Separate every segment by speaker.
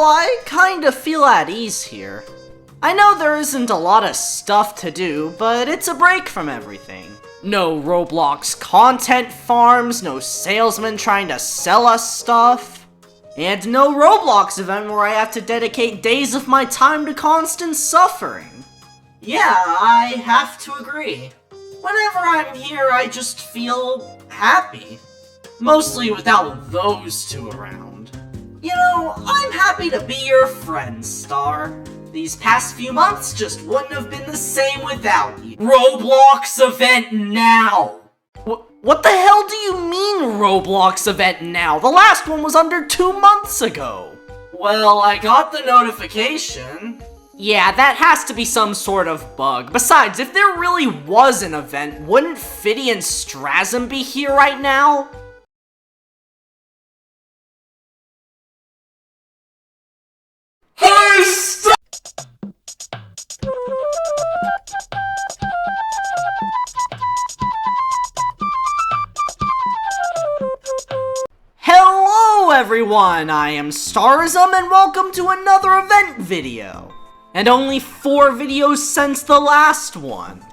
Speaker 1: Well, I kinda feel at ease here. I know there isn't a lot of stuff to do, but it's a break from everything. No Roblox content farms, no salesmen trying to sell us stuff, and no Roblox event where I have to dedicate days of my time to constant suffering. Yeah, I have to agree. Whenever I'm here, I just feel happy. Mostly without those two around. You know, I'm happy to be your friend, Star. These past few months just wouldn't have been the same without you. Roblox event now! What the hell do you mean Roblox event now? The last one was under 2 months ago. Well, I got the notification. Yeah, that has to be some sort of bug. Besides, if there really was an event, wouldn't Fiddy and Starism be here right now? Hey, stop! Hello everyone, I am Starism and welcome to another event video. And only 4 videos since the last one.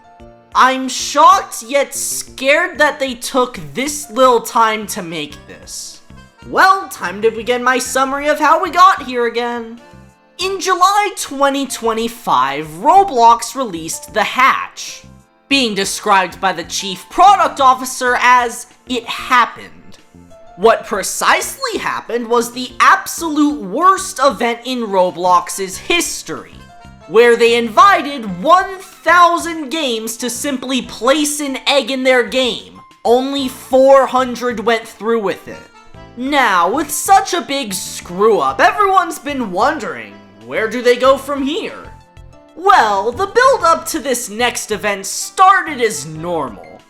Speaker 1: I'm shocked yet scared that they took this little time to make this. Well, time to begin my summary of how we got here again. In July 2025, Roblox released The Hatch, being described by the Chief Product Officer as, "It happened." What precisely happened was the absolute worst event in Roblox's history, where they invited 1,000 games to simply place an egg in their game. Only 400 went through with it. Now, with such a big screw-up, everyone's been wondering, where do they go from here? Well, the build-up to this next event started as normal.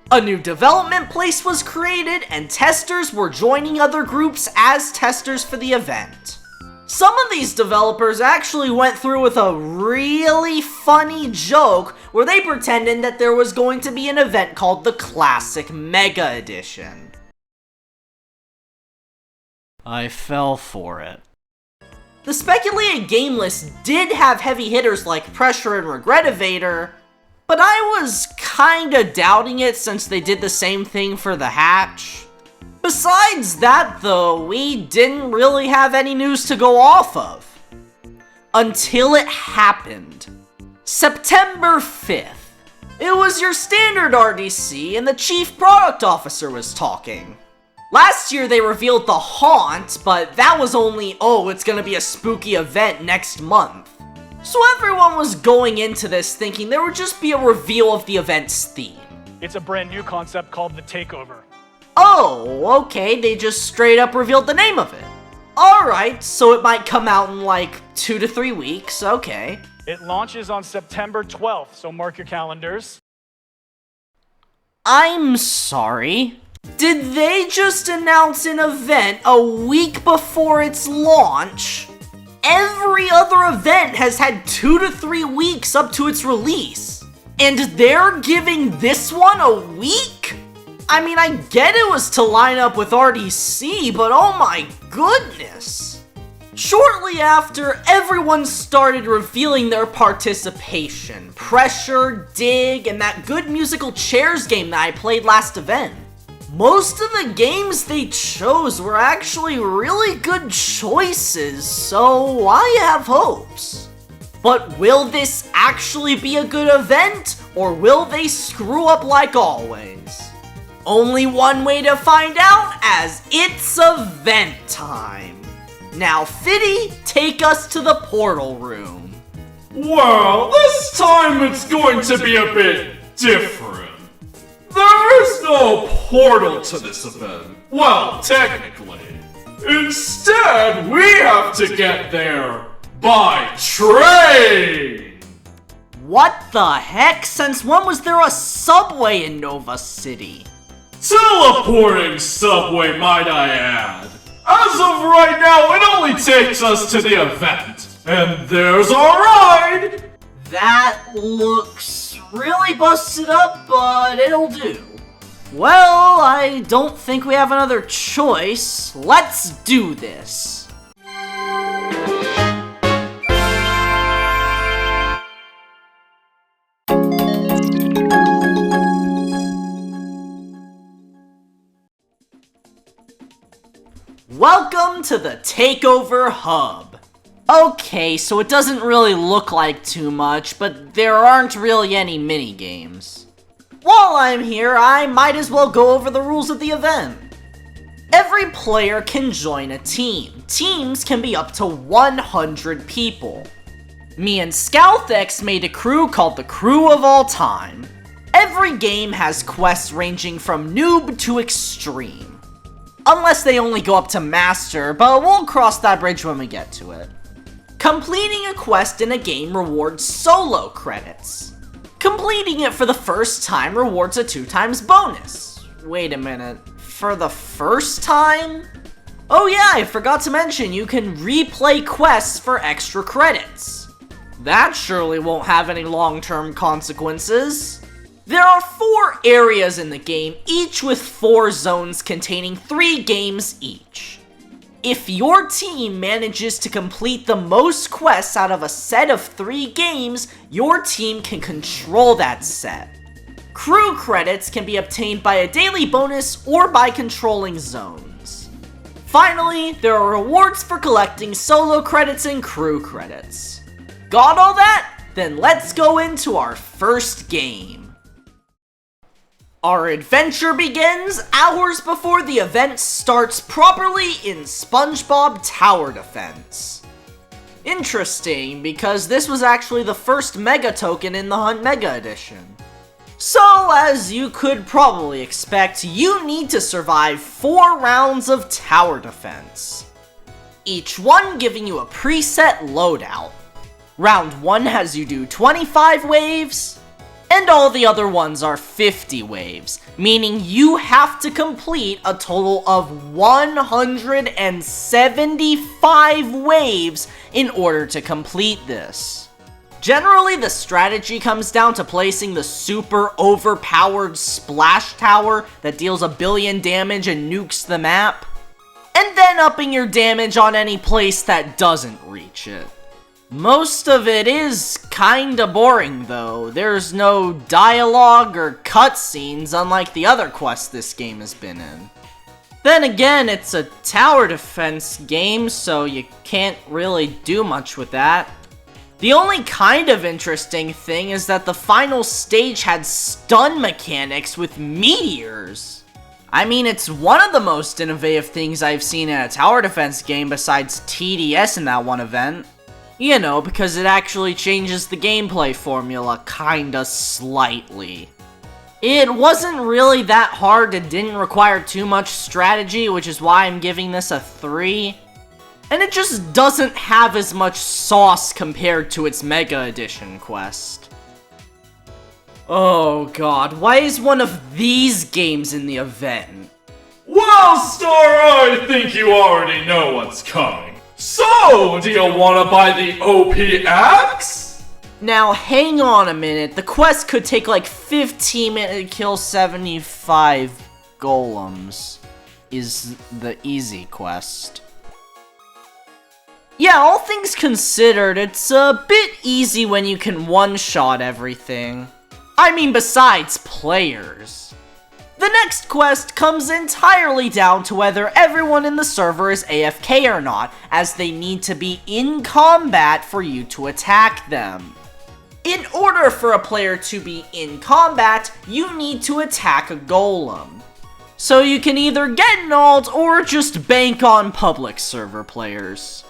Speaker 1: A new development place was created, and testers were joining other groups as testers for the event. Some of these developers actually went through with a really funny joke where they pretended that there was going to be an event called the Classic Mega Edition. I fell for it. The speculated game list did have heavy hitters like Pressure and Regretevator, but I was kinda doubting it since they did the same thing for the Hatch. Besides that though, we didn't really have any news to go off of. Until it happened. September 5th. It was your standard RDC and the Chief Product Officer was talking. Last year they revealed the Haunt, but that was only, oh, it's gonna be a spooky event next month. So everyone was going into this thinking there would just be a reveal of the event's theme.
Speaker 2: It's a brand new concept called the Takeover.
Speaker 1: Oh, okay, they just straight up revealed the name of it. Alright, so it might come out in like 2 to 3 weeks, okay.
Speaker 2: It launches on September 12th, so mark your calendars.
Speaker 1: I'm sorry. Did they just announce an event a week before its launch? Every other event has had 2 to 3 weeks up to its release. And they're giving this one a week? I mean, I get it was to line up with RDC, but oh my goodness. Shortly after, everyone started revealing their participation. Pressure, Dig, and that good musical chairs game that I played last event. Most of the games they chose were actually really good choices, so I have hopes. But will this actually be a good event, or will they screw up like always? Only one way to find out, as it's event time. Now Fiddy, take us to the portal room.
Speaker 3: Well, this time it's going to be a bit different. There is no portal to this event. Well, technically. Instead, we have to get there by train!
Speaker 1: What the heck? Since when was there a subway in Nova City?
Speaker 3: Teleporting subway, might I add. As of right now, it only takes us to the event. And there's our ride!
Speaker 1: That looks really busted up, but it'll do. Well, I don't think we have another choice. Let's do this. Welcome to the Takeover Hub. Okay, so it doesn't really look like too much, but there aren't really any mini-games. While I'm here, I might as well go over the rules of the event. Every player can join a team. Teams can be up to 100 people. Me and ScouthX made a crew called the Crew of All Time. Every game has quests ranging from noob to extreme. Unless they only go up to master, but we'll cross that bridge when we get to it. Completing a quest in a game rewards solo credits. Completing it for the first time rewards a 2x bonus. Wait a minute, for the first time? Oh yeah, I forgot to mention you can replay quests for extra credits. That surely won't have any long-term consequences. There are 4 areas in the game, each with 4 zones containing 3 games each. If your team manages to complete the most quests out of a set of 3 games, your team can control that set. Crew credits can be obtained by a daily bonus or by controlling zones. Finally, there are rewards for collecting solo credits and crew credits. Got all that? Then let's go into our first game. Our adventure begins hours before the event starts properly in Spongebob Tower Defense. Interesting, because this was actually the first Mega token in the Hunt Mega Edition. So, as you could probably expect, you need to survive 4 rounds of tower defense. Each one giving you a preset loadout. Round 1 has you do 25 waves, and all the other ones are 50 waves, meaning you have to complete a total of 175 waves in order to complete this. Generally, the strategy comes down to placing the super overpowered splash tower that deals 1 billion damage and nukes the map, and then upping your damage on any place that doesn't reach it. Most of it is kinda boring though. There's no dialogue or cutscenes unlike the other quests this game has been in. Then again, it's a tower defense game, so you can't really do much with that. The only kind of interesting thing is that the final stage had stun mechanics with meteors. I mean, it's one of the most innovative things I've seen in a tower defense game besides TDS in that one event. You know, because it actually changes the gameplay formula kinda slightly. It wasn't really that hard, it didn't require too much strategy, which is why I'm giving this a 3. And it just doesn't have as much sauce compared to its Mega Edition quest. Oh god, why is one of these games in the event?
Speaker 3: Well, Star, I think you already know what's coming. So, do you want to buy the OP axe?
Speaker 1: Now, hang on a minute. The quest could take like 15 minutes to kill 75 golems. Is the easy quest. Yeah, all things considered, it's a bit easy when you can one-shot everything. I mean, besides players. The next quest comes entirely down to whether everyone in the server is AFK or not, as they need to be in combat for you to attack them. In order for a player to be in combat, you need to attack a golem. So you can either get an ult or just bank on public server players.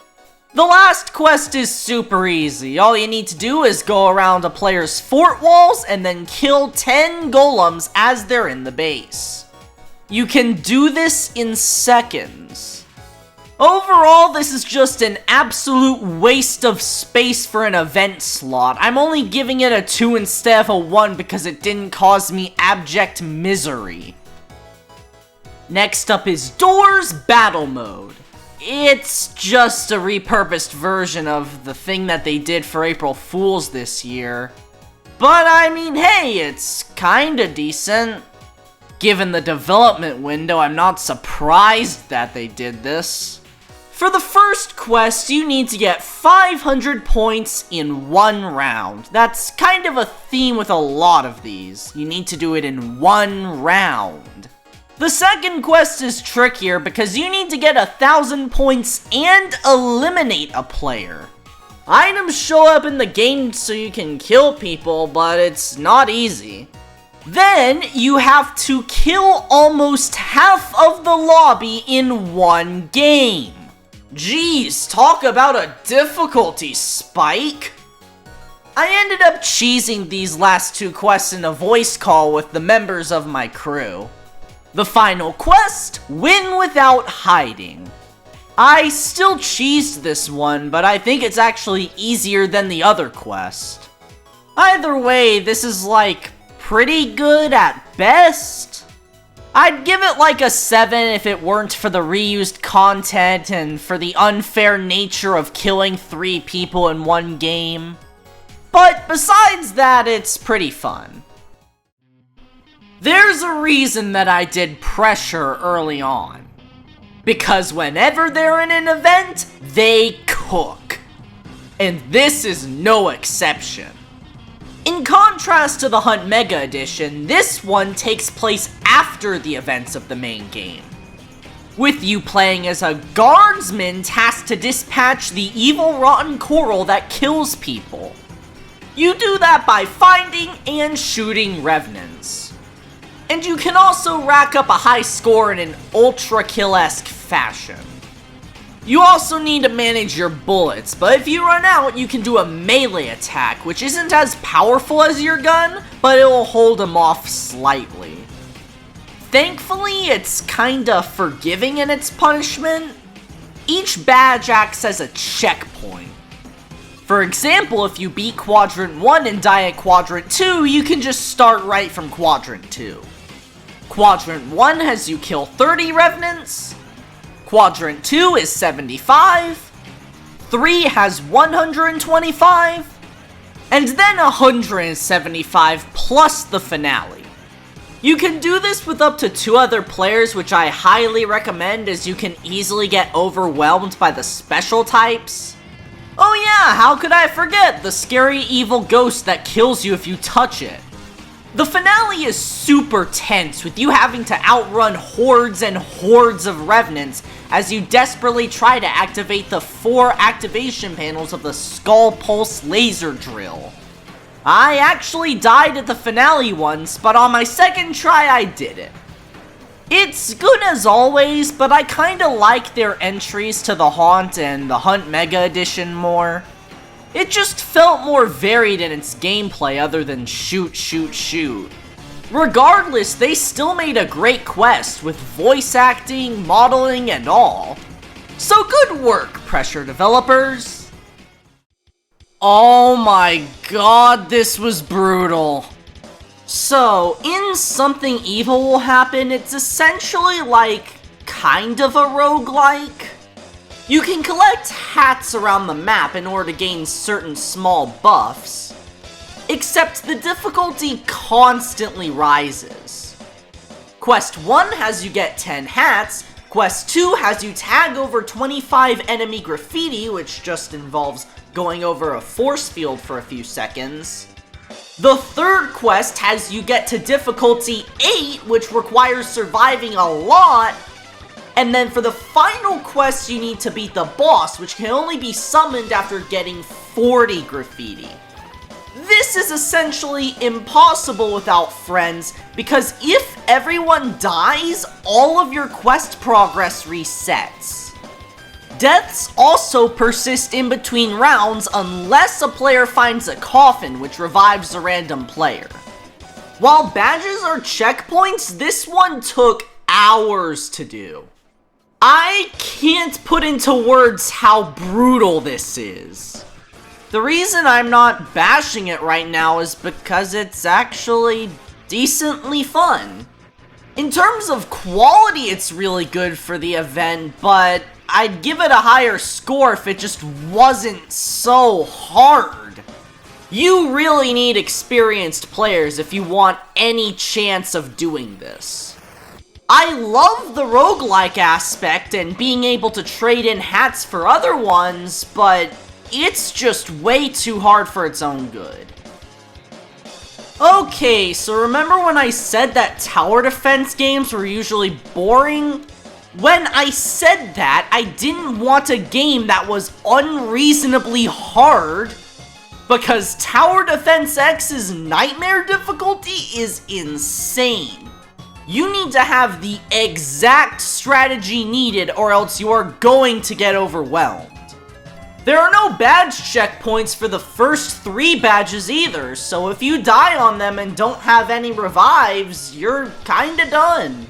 Speaker 1: The last quest is super easy. All you need to do is go around a player's fort walls and then kill 10 golems as they're in the base. You can do this in seconds. Overall, this is just an absolute waste of space for an event slot. I'm only giving it a 2 instead of a 1 because it didn't cause me abject misery. Next up is Doors Battle Mode. It's just a repurposed version of the thing that they did for April Fools this year. But I mean, hey, it's kinda decent. Given the development window, I'm not surprised that they did this. For the first quest, you need to get 500 points in 1 round. That's kind of a theme with a lot of these. You need to do it in 1 round. The second quest is trickier because you need to get 1,000 points and eliminate a player. Items show up in the game so you can kill people, but it's not easy. Then you have to kill almost half of the lobby in one game. Jeez, talk about a difficulty spike. I ended up cheesing these last two quests in a voice call with the members of my crew. The final quest, win without hiding. I still cheesed this one, but I think it's actually easier than the other quest. Either way, this is like pretty good at best. I'd give it like a 7 if it weren't for the reused content and for the unfair nature of killing 3 people in one game. But besides that, it's pretty fun. There's a reason that I did pressure early on. Because whenever they're in an event, they cook. And this is no exception. In contrast to the Hunt Mega Edition, this one takes place after the events of the main game, with you playing as a guardsman tasked to dispatch the evil rotten coral that kills people. You do that by finding and shooting revenants. And you can also rack up a high score in an ultra kill-esque fashion. You also need to manage your bullets, but if you run out, you can do a melee attack, which isn't as powerful as your gun, but it will hold them off slightly. Thankfully, it's kinda forgiving in its punishment. Each badge acts as a checkpoint. For example, if you beat Quadrant 1 and die at Quadrant 2, you can just start right from Quadrant 2. Quadrant 1 has you kill 30 revenants, Quadrant 2 is 75, 3 has 125, and then 175 plus the finale. You can do this with up to 2 other players, which I highly recommend as you can easily get overwhelmed by the special types. Oh yeah, how could I forget the scary evil ghost that kills you if you touch it? The finale is super tense, with you having to outrun hordes and hordes of revenants as you desperately try to activate the 4 activation panels of the Skull Pulse laser drill. I actually died at the finale once, but on my second try I did it. It's good as always, but I kinda like their entries to the Haunt and the Hunt Mega Edition more. It just felt more varied in its gameplay other than shoot, shoot, shoot. Regardless, they still made a great quest with voice acting, modeling, and all. So good work, Pressure developers! Oh my god, this was brutal. So, in Something Evil Will Happen, it's essentially like, kind of a roguelike. You can collect hats around the map in order to gain certain small buffs, except the difficulty constantly rises. Quest 1 has you get 10 hats, Quest 2 has you tag over 25 enemy graffiti, which just involves going over a force field for a few seconds. The third quest has you get to difficulty 8, which requires surviving a lot. And then for the final quest, you need to beat the boss, which can only be summoned after getting 40 graffiti. This is essentially impossible without friends, because if everyone dies, all of your quest progress resets. Deaths also persist in between rounds unless a player finds a coffin, which revives a random player. While badges are checkpoints, this one took hours to do. I can't put into words how brutal this is. The reason I'm not bashing it right now is because it's actually decently fun. In terms of quality, it's really good for the event, but I'd give it a higher score if it just wasn't so hard. You really need experienced players if you want any chance of doing this. I love the roguelike aspect and being able to trade in hats for other ones, but it's just way too hard for its own good. Okay, so remember when I said that tower defense games were usually boring? When I said that, I didn't want a game that was unreasonably hard, because Tower Defense X's Nightmare difficulty is insane. You need to have the exact strategy needed or else you are going to get overwhelmed. There are no badge checkpoints for the first 3 badges either, so if you die on them and don't have any revives, you're kinda done.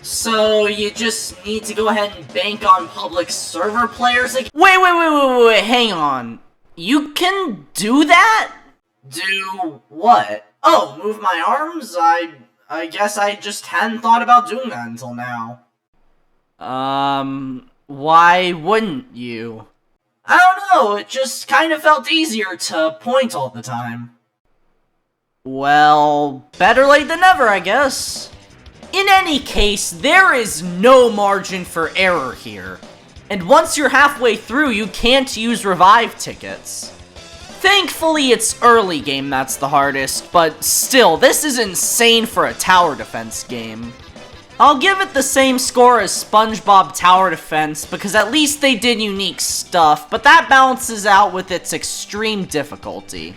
Speaker 1: So you just need to go ahead and bank on public server players again? Wait, hang on. You can do that? Do what? Oh, move my arms? I guess I just hadn't thought about doing that until now. Why wouldn't you? I don't know, it just kind of felt easier to point all the time. Well, better late than never, I guess. In any case, there is no margin for error here. And once you're halfway through, you can't use revive tickets. Thankfully, it's early game that's the hardest, but still, this is insane for a tower defense game. I'll give it the same score as Spongebob Tower Defense, because at least they did unique stuff, but that balances out with its extreme difficulty.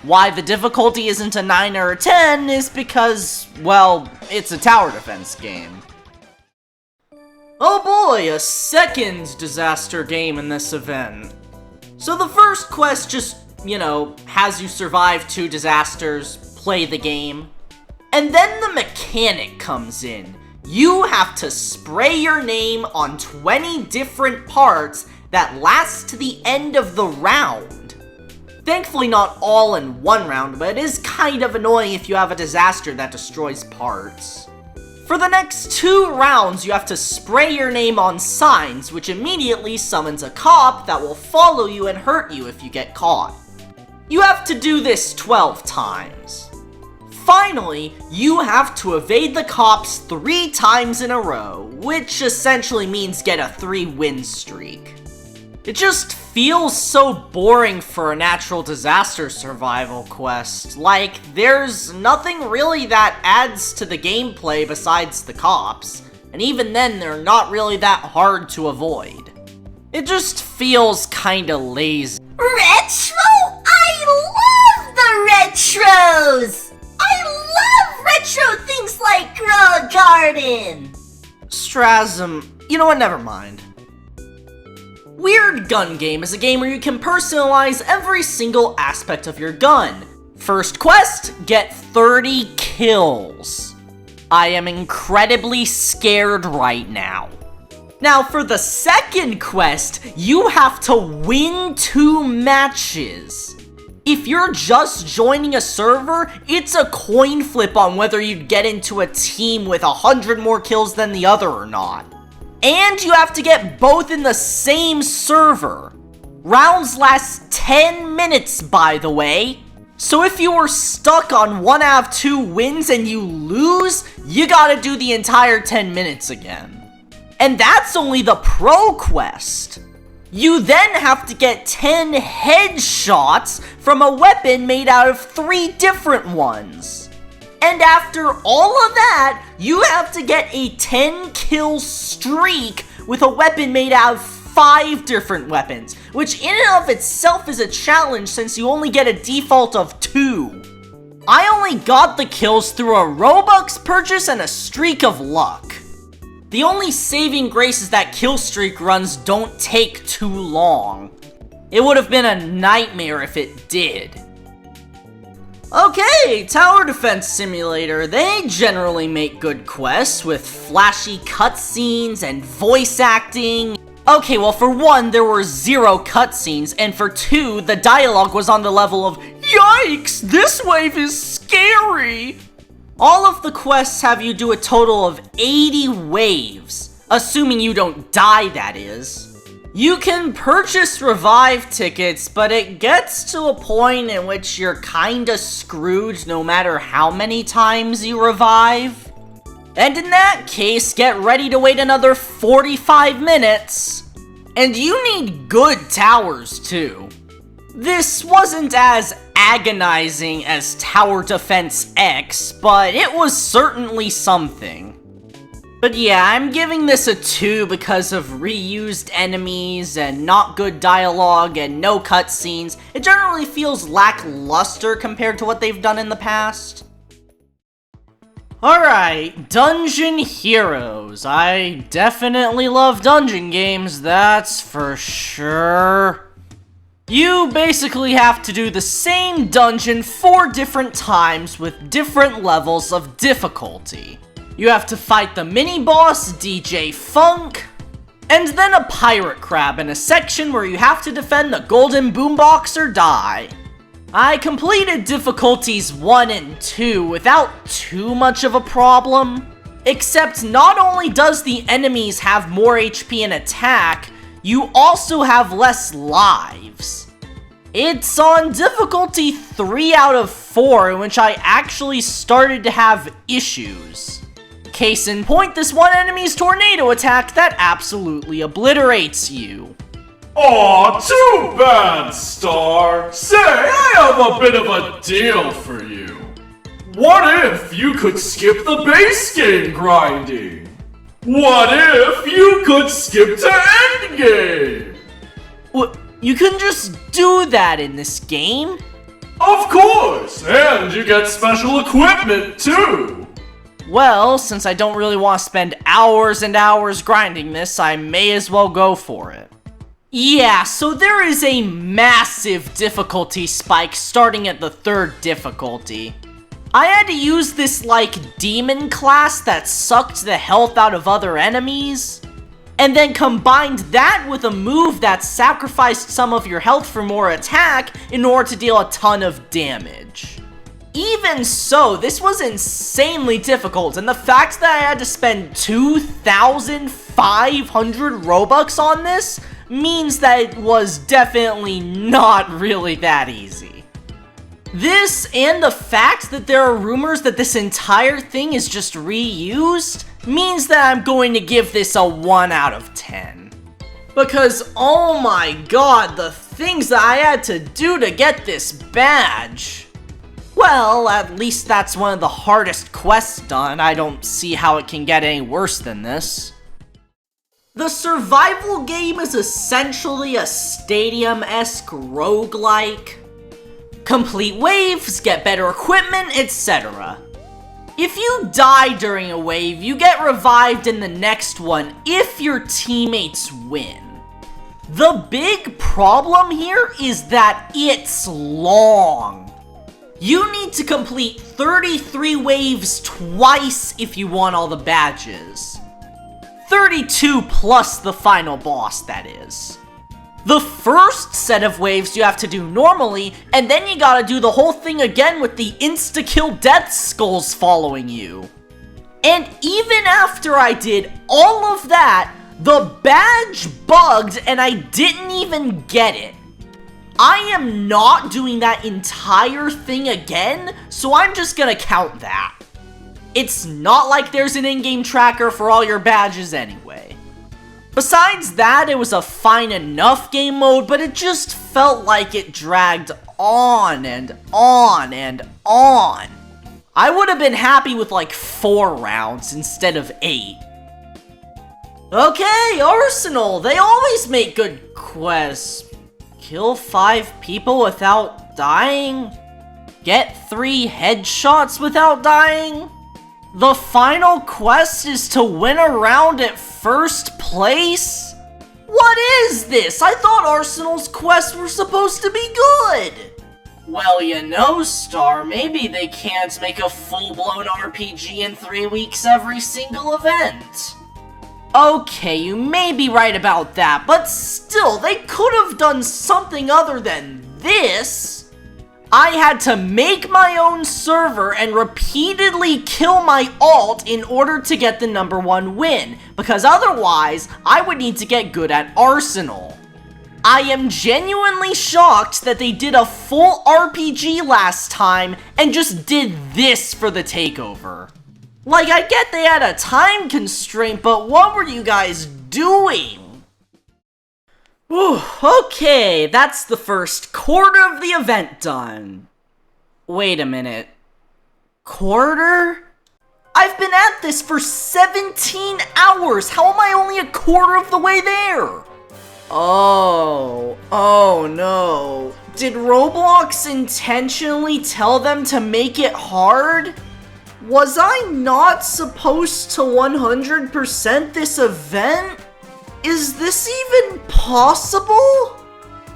Speaker 1: Why the difficulty isn't a 9 or a 10 is because, well, it's a tower defense game. Oh boy, a second disaster game in this event. So the first quest just, has you survive 2 disasters, play the game. And then the mechanic comes in. You have to spray your name on 20 different parts that last to the end of the round. Thankfully not all in one round, but it is kind of annoying if you have a disaster that destroys parts. For the next 2 rounds, you have to spray your name on signs, which immediately summons a cop that will follow you and hurt you if you get caught. You have to do this 12 times. Finally, you have to evade the cops 3 times in a row, which essentially means get a 3-win streak. It just feels so boring for a natural disaster survival quest. Like, there's nothing really that adds to the gameplay besides the cops, and even then they're not really that hard to avoid. It just feels kinda lazy.
Speaker 4: Retro? I love the retros! I love retro things like Grow a Garden!
Speaker 1: Starism, you know what, never mind. Weird Gun Game is a game where you can personalize every single aspect of your gun. First quest, get 30 kills. I am incredibly scared right now. Now for the second quest, you have to win 2 matches. If you're just joining a server, it's a coin flip on whether you'd get into a team with 100 more kills than the other or not. And you have to get both in the same server. Rounds last 10 minutes, by the way. So if you were stuck on 1 out of 2 wins and you lose, you gotta do the entire 10 minutes again. And that's only the pro quest. You then have to get 10 headshots from a weapon made out of 3 different ones. And after all of that, you have to get a 10-kill streak with a weapon made out of 5 different weapons, which in and of itself is a challenge since you only get a default of 2. I only got the kills through a Robux purchase and a streak of luck. The only saving grace is that kill streak runs don't take too long. It would have been a nightmare if it did. Okay, Tower Defense Simulator. They generally make good quests with flashy cutscenes and voice acting. Okay, well for 1, there were 0 cutscenes, and for 2, the dialogue was on the level of, "Yikes, this wave is scary!" All of the quests have you do a total of 80 waves, assuming you don't die, that is. You can purchase revive tickets, but it gets to a point in which you're kinda screwed no matter how many times you revive. And in that case, get ready to wait another 45 minutes. And you need good towers too. This wasn't as agonizing as Tower Defense X, but it was certainly something. But yeah, I'm giving this a 2 because of reused enemies and not good dialogue and no cutscenes. It generally feels lackluster compared to what they've done in the past. Alright, Dungeon Heroes. I definitely love dungeon games, that's for sure. You basically have to do the same dungeon 4 different times with different levels of difficulty. You have to fight the mini-boss, DJ Funk, and then a pirate crab in a section where you have to defend the golden boombox or die. I completed difficulties 1 and 2 without too much of a problem, except not only does the enemies have more HP and attack, you also have less lives. It's on difficulty 3 out of 4 in which I actually started to have issues. Case in point, this one enemy's tornado attack that absolutely obliterates you.
Speaker 3: Aw, too bad, Star. Say, I have a bit of a deal for you. What if you could skip the base game grinding? What if you could skip to endgame?
Speaker 1: What? You can just do that in this game?
Speaker 3: Of course, and you get special equipment too.
Speaker 1: Well, since I don't really want to spend hours and hours grinding this, I may as well go for it. Yeah, so there is a massive difficulty spike starting at the 3rd difficulty. I had to use this, demon class that sucked the health out of other enemies, and then combined that with a move that sacrificed some of your health for more attack in order to deal a ton of damage. Even so, this was insanely difficult, and the fact that I had to spend 2,500 Robux on this means that it was definitely not really that easy. This, and the fact that there are rumors that this entire thing is just reused, means that I'm going to give this a 1 out of 10. Because, oh my god, the things that I had to do to get this badge. Well, at least that's one of the hardest quests done. I don't see how it can get any worse than this. The survival game is essentially a stadium-esque roguelike. Complete waves, get better equipment, etc. If you die during a wave, you get revived in the next one if your teammates win. The big problem here is that it's long. You need to complete 33 waves twice if you want all the badges. 32 plus the final boss, that is. The first set of waves you have to do normally, and then you gotta do the whole thing again with the insta-kill death skulls following you. And even after I did all of that, the badge bugged and I didn't even get it. I am not doing that entire thing again, so I'm just gonna count that. It's not like there's an in-game tracker for all your badges anyway. Besides that, it was a fine enough game mode, but it just felt like it dragged on and on and on. I would have been happy with 4 rounds instead of 8. Okay, Arsenal, they always make good quests. Kill 5 people without dying? Get 3 headshots without dying? The final quest is to win a round at 1st place? What is this? I thought Arsenal's quests were supposed to be good! Well, you know, Star, maybe they can't make a full-blown RPG in 3 weeks every single event. Okay, you may be right about that, but still, they could have done something other than this. I had to make my own server and repeatedly kill my alt in order to get the #1 win, because otherwise, I would need to get good at Arsenal. I am genuinely shocked that they did a full RPG last time and just did this for the takeover. I get they had a time constraint, but what were you guys doing? Whew, okay, that's the first quarter of the event done. Wait a minute. Quarter? I've been at this for 17 hours! How am I only a quarter of the way there? Oh no. Did Roblox intentionally tell them to make it hard? Was I not supposed to 100% this event? Is this even possible?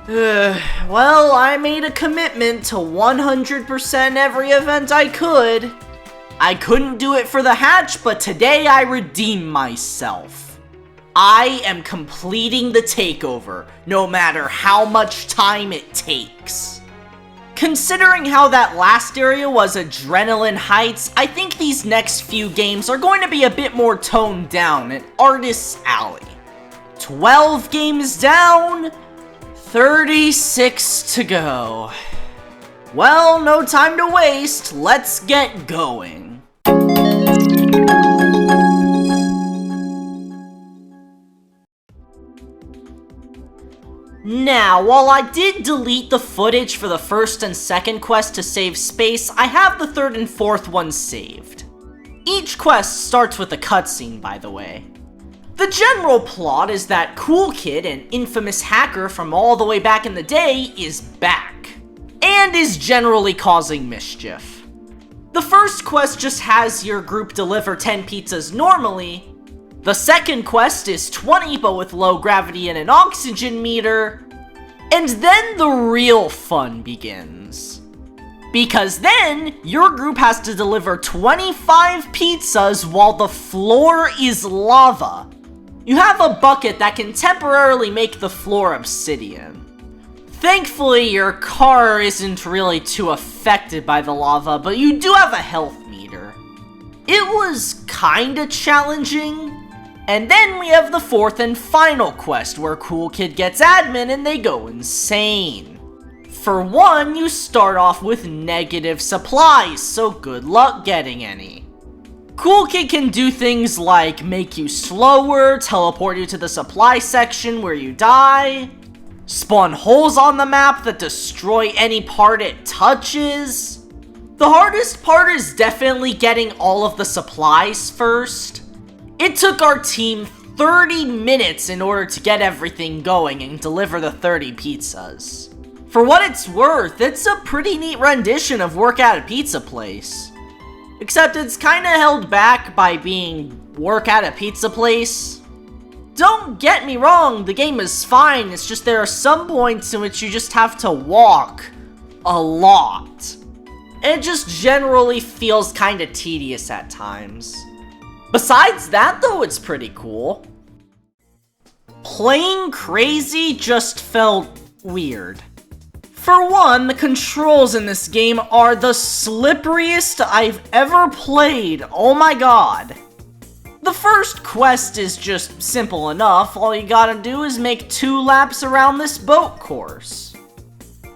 Speaker 1: Well, I made a commitment to 100% every event I could. I couldn't do it for the hatch, but today I redeem myself. I am completing the takeover, no matter how much time it takes. Considering how that last area was Adrenaline Heights, I think these next few games are going to be a bit more toned down at Artist's Alley. 12 games down, 36 to go. Well, no time to waste, let's get going. Now, while I did delete the footage for the first and second quest to save space, I have the third and fourth one saved. Each quest starts with a cutscene, by the way. The general plot is that Cool Kid, an infamous hacker from all the way back in the day, is back, and is generally causing mischief. The first quest just has your group deliver 10 pizzas normally. The second quest is 20 but with low gravity and an oxygen meter. And then the real fun begins. Because then, your group has to deliver 25 pizzas while the floor is lava. You have a bucket that can temporarily make the floor obsidian. Thankfully, your car isn't really too affected by the lava, but you do have a health meter. It was kinda challenging. And then we have the fourth and final quest where Cool Kid gets admin and they go insane. For one, you start off with negative supplies, so good luck getting any. Cool Kid can do things like make you slower, teleport you to the supply section where you die, spawn holes on the map that destroy any part it touches. The hardest part is definitely getting all of the supplies first. It took our team 30 minutes in order to get everything going and deliver the 30 pizzas. For what it's worth, it's a pretty neat rendition of work at a pizza place. Except it's kinda held back by being work at a pizza place. Don't get me wrong, the game is fine, it's just there are some points in which you just have to walk a lot. It just generally feels kinda tedious at times. Besides that though, it's pretty cool. Playing crazy just felt weird. For one, the controls in this game are the slipperiest I've ever played, oh my god. The first quest is just simple enough, all you gotta do is make 2 laps around this boat course.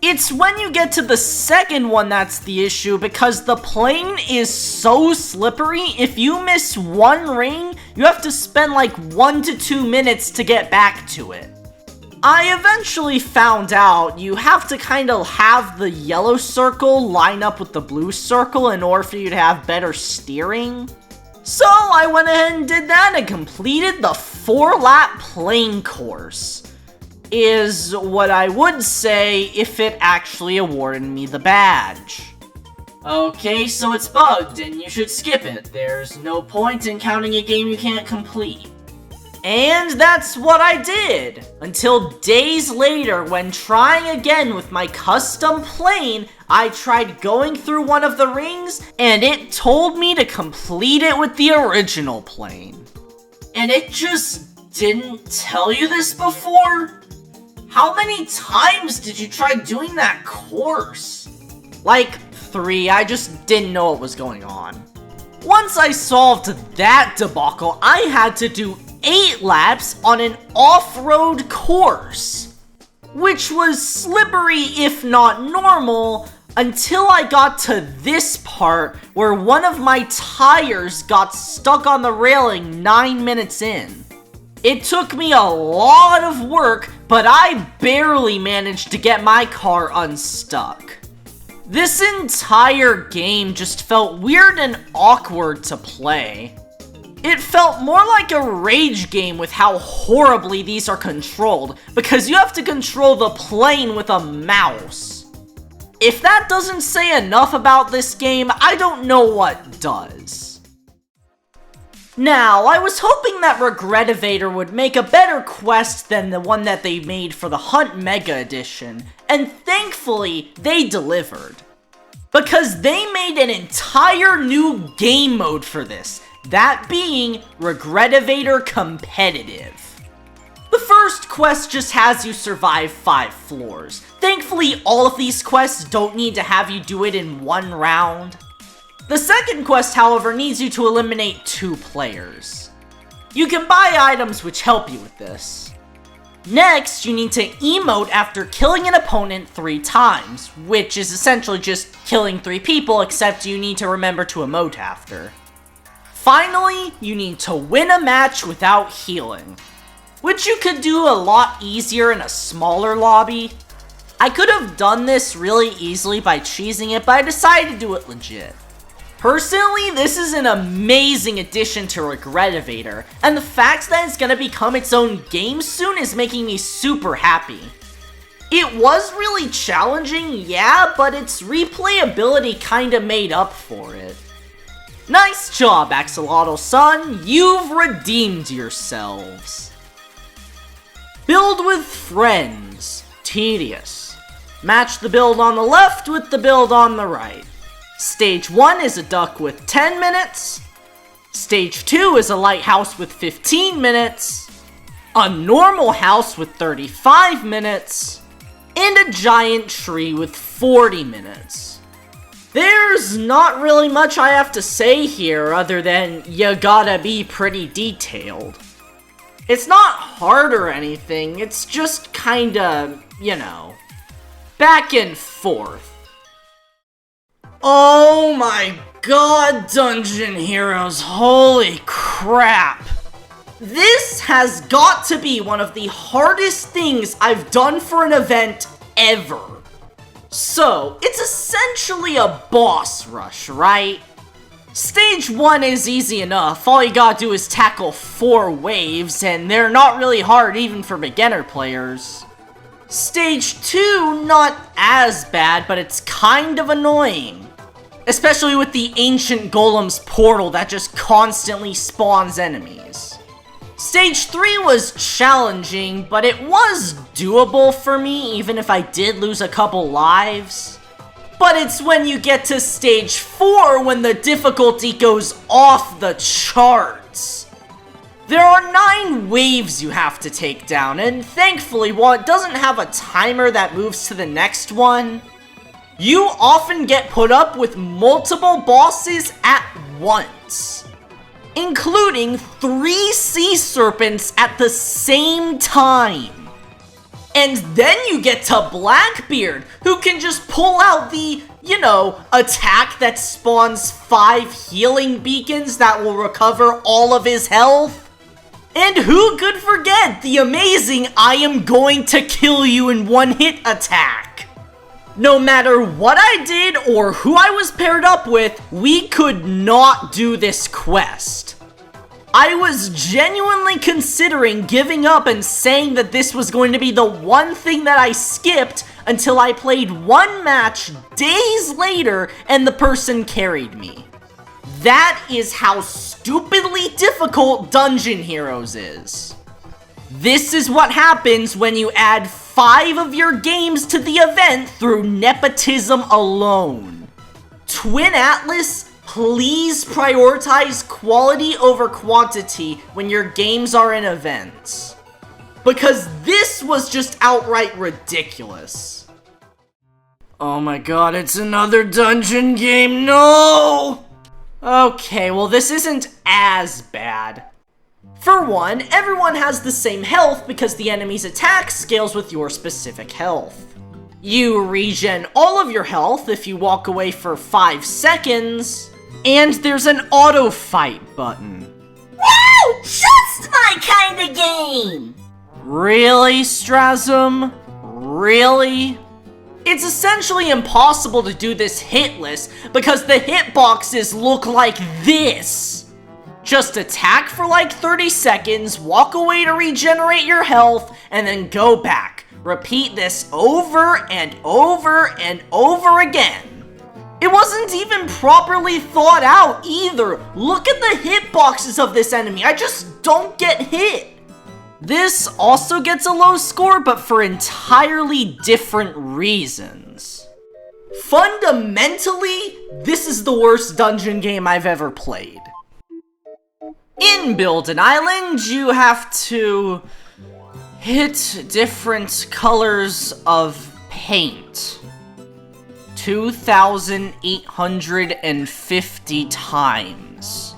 Speaker 1: It's when you get to the second one that's the issue, because the plane is so slippery, if you miss one ring, you have to spend like 1 to 2 minutes to get back to it. I eventually found out you have to kind of have the yellow circle line up with the blue circle in order for you to have better steering. So I went ahead and did that and completed the 4-lap plane course. Is what I would say if it actually awarded me the badge. Okay, so it's bugged and you should skip it. There's no point in counting a game you can't complete. And that's what I did, until days later when trying again with my custom plane, I tried going through one of the rings and it told me to complete it with the original plane. And it just didn't tell you this before? How many times did you try doing that course? Like 3, I just didn't know what was going on. Once I solved that debacle, I had to do 8 laps on an off-road course, which was slippery if not normal, until I got to this part where one of my tires got stuck on the railing 9 minutes in. It took me a lot of work, but I barely managed to get my car unstuck. This entire game just felt weird and awkward to play. It felt more like a rage game with how horribly these are controlled, because you have to control the plane with a mouse. If that doesn't say enough about this game, I don't know what does. Now, I was hoping that Regretevator would make a better quest than the one that they made for the Hunt Mega Edition, and thankfully, they delivered. Because they made an entire new game mode for this, that being Regretevator Competitive. The first quest just has you survive 5 floors. Thankfully, all of these quests don't need to have you do it in one round. The second quest, however, needs you to eliminate 2 players. You can buy items which help you with this. Next, you need to emote after killing an opponent 3 times, which is essentially just killing 3 people, except you need to remember to emote after. Finally, you need to win a match without healing, which you could do a lot easier in a smaller lobby. I could have done this really easily by cheesing it, but I decided to do it legit. Personally, this is an amazing addition to Regretevator, and the fact that it's gonna become its own game soon is making me super happy. It was really challenging, yeah, but its replayability kinda made up for it. Nice job, Axolotl son, you've redeemed yourselves. Build with friends, tedious. Match the build on the left with the build on the right. Stage 1 is a duck with 10 minutes. Stage 2 is a lighthouse with 15 minutes. A normal house with 35 minutes. And a giant tree with 40 minutes. There's not really much I have to say here other than you gotta be pretty detailed. It's not hard or anything, it's just kinda, you know, back and forth. Oh my god, Dungeon Heroes, holy crap. This has got to be one of the hardest things I've done for an event ever. So, it's essentially a boss rush, right? Stage 1 is easy enough, all you gotta do is tackle 4 waves, and they're not really hard even for beginner players. Stage 2, not as bad, but it's kind of annoying. Especially with the ancient Golem's portal that just constantly spawns enemies. Stage 3 was challenging, but it was doable for me, even if I did lose a couple lives. But it's when you get to stage 4 when the difficulty goes off the charts. There are 9 waves you have to take down, and thankfully, while it doesn't have a timer that moves to the next one, you often get put up with multiple bosses at once, including 3 sea serpents at the same time. And then you get to Blackbeard, who can just pull out the, you know, attack that spawns 5 healing beacons that will recover all of his health. And who could forget the amazing I am going to kill you in 1-hit attack. No matter what I did or who I was paired up with, we could not do this quest. I was genuinely considering giving up and saying that this was going to be the one thing that I skipped until I played 1 match days later and the person carried me. That is how stupidly difficult Dungeon Heroes is. This is what happens when you add 5 of your games to the event through nepotism alone. Twin Atlas, please prioritize quality over quantity when your games are in events. Because this was just outright ridiculous. Oh my god, it's another dungeon game, no! Okay, well this isn't as bad. For one, everyone has the same health because the enemy's attack scales with your specific health. You regen all of your health if you walk away for 5 seconds, and there's an auto fight button.
Speaker 4: Wow! Just my my kind of game!
Speaker 1: Really, Starism? Really? It's essentially impossible to do this hitless because the hitboxes look like this. Just attack for like 30 seconds, walk away to regenerate your health, and then go back. Repeat this over and over and over again. It wasn't even properly thought out either. Look at the hitboxes of this enemy. I just don't get hit. This also gets a low score, but for entirely different reasons. Fundamentally, this is the worst dungeon game I've ever played. In Build an Island, you have to hit different colors of paint 2,850 times.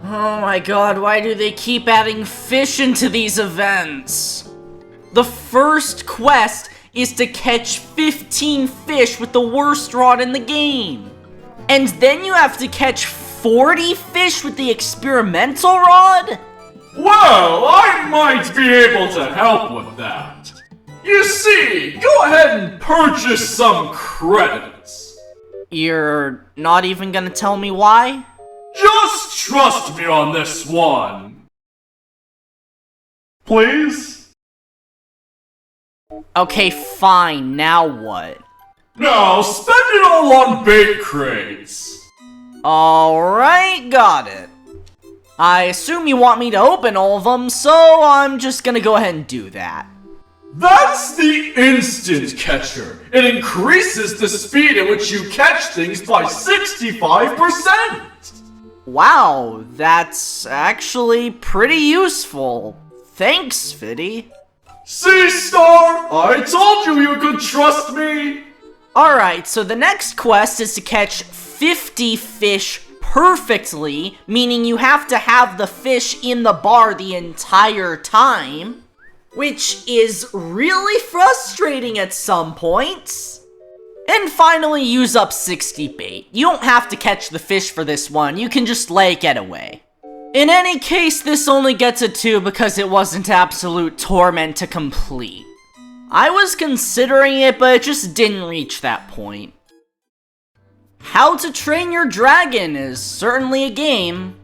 Speaker 1: Oh my god, why do they keep adding fish into these events? The first quest is to catch 15 fish with the worst rod in the game. And then you have to catch 40 fish with the experimental rod?
Speaker 3: Well, I might be able to help with that. You see, go ahead and purchase some credits.
Speaker 1: You're not even gonna tell me why?
Speaker 3: Just trust me on this one. Please?
Speaker 1: Okay, fine, now what?
Speaker 3: Now spend it all on bait crates.
Speaker 1: Alright, got it. I assume you want me to open all of them, so I'm just gonna go ahead and do that.
Speaker 3: That's the instant catcher. It increases the speed at which you catch things by 65%.
Speaker 1: Wow, that's actually pretty useful. Thanks, Fiddy.
Speaker 3: See, Star? I told you could trust me.
Speaker 1: Alright, so the next quest is to catch 50 fish perfectly, meaning you have to have the fish in the bar the entire time, which is really frustrating at some points. And finally, use up 60 bait. You don't have to catch the fish for this one, you can just lay getaway. In any case, this only gets a 2 because it wasn't absolute torment to complete. I was considering it, but it just didn't reach that point. How to Train Your Dragon is certainly a game.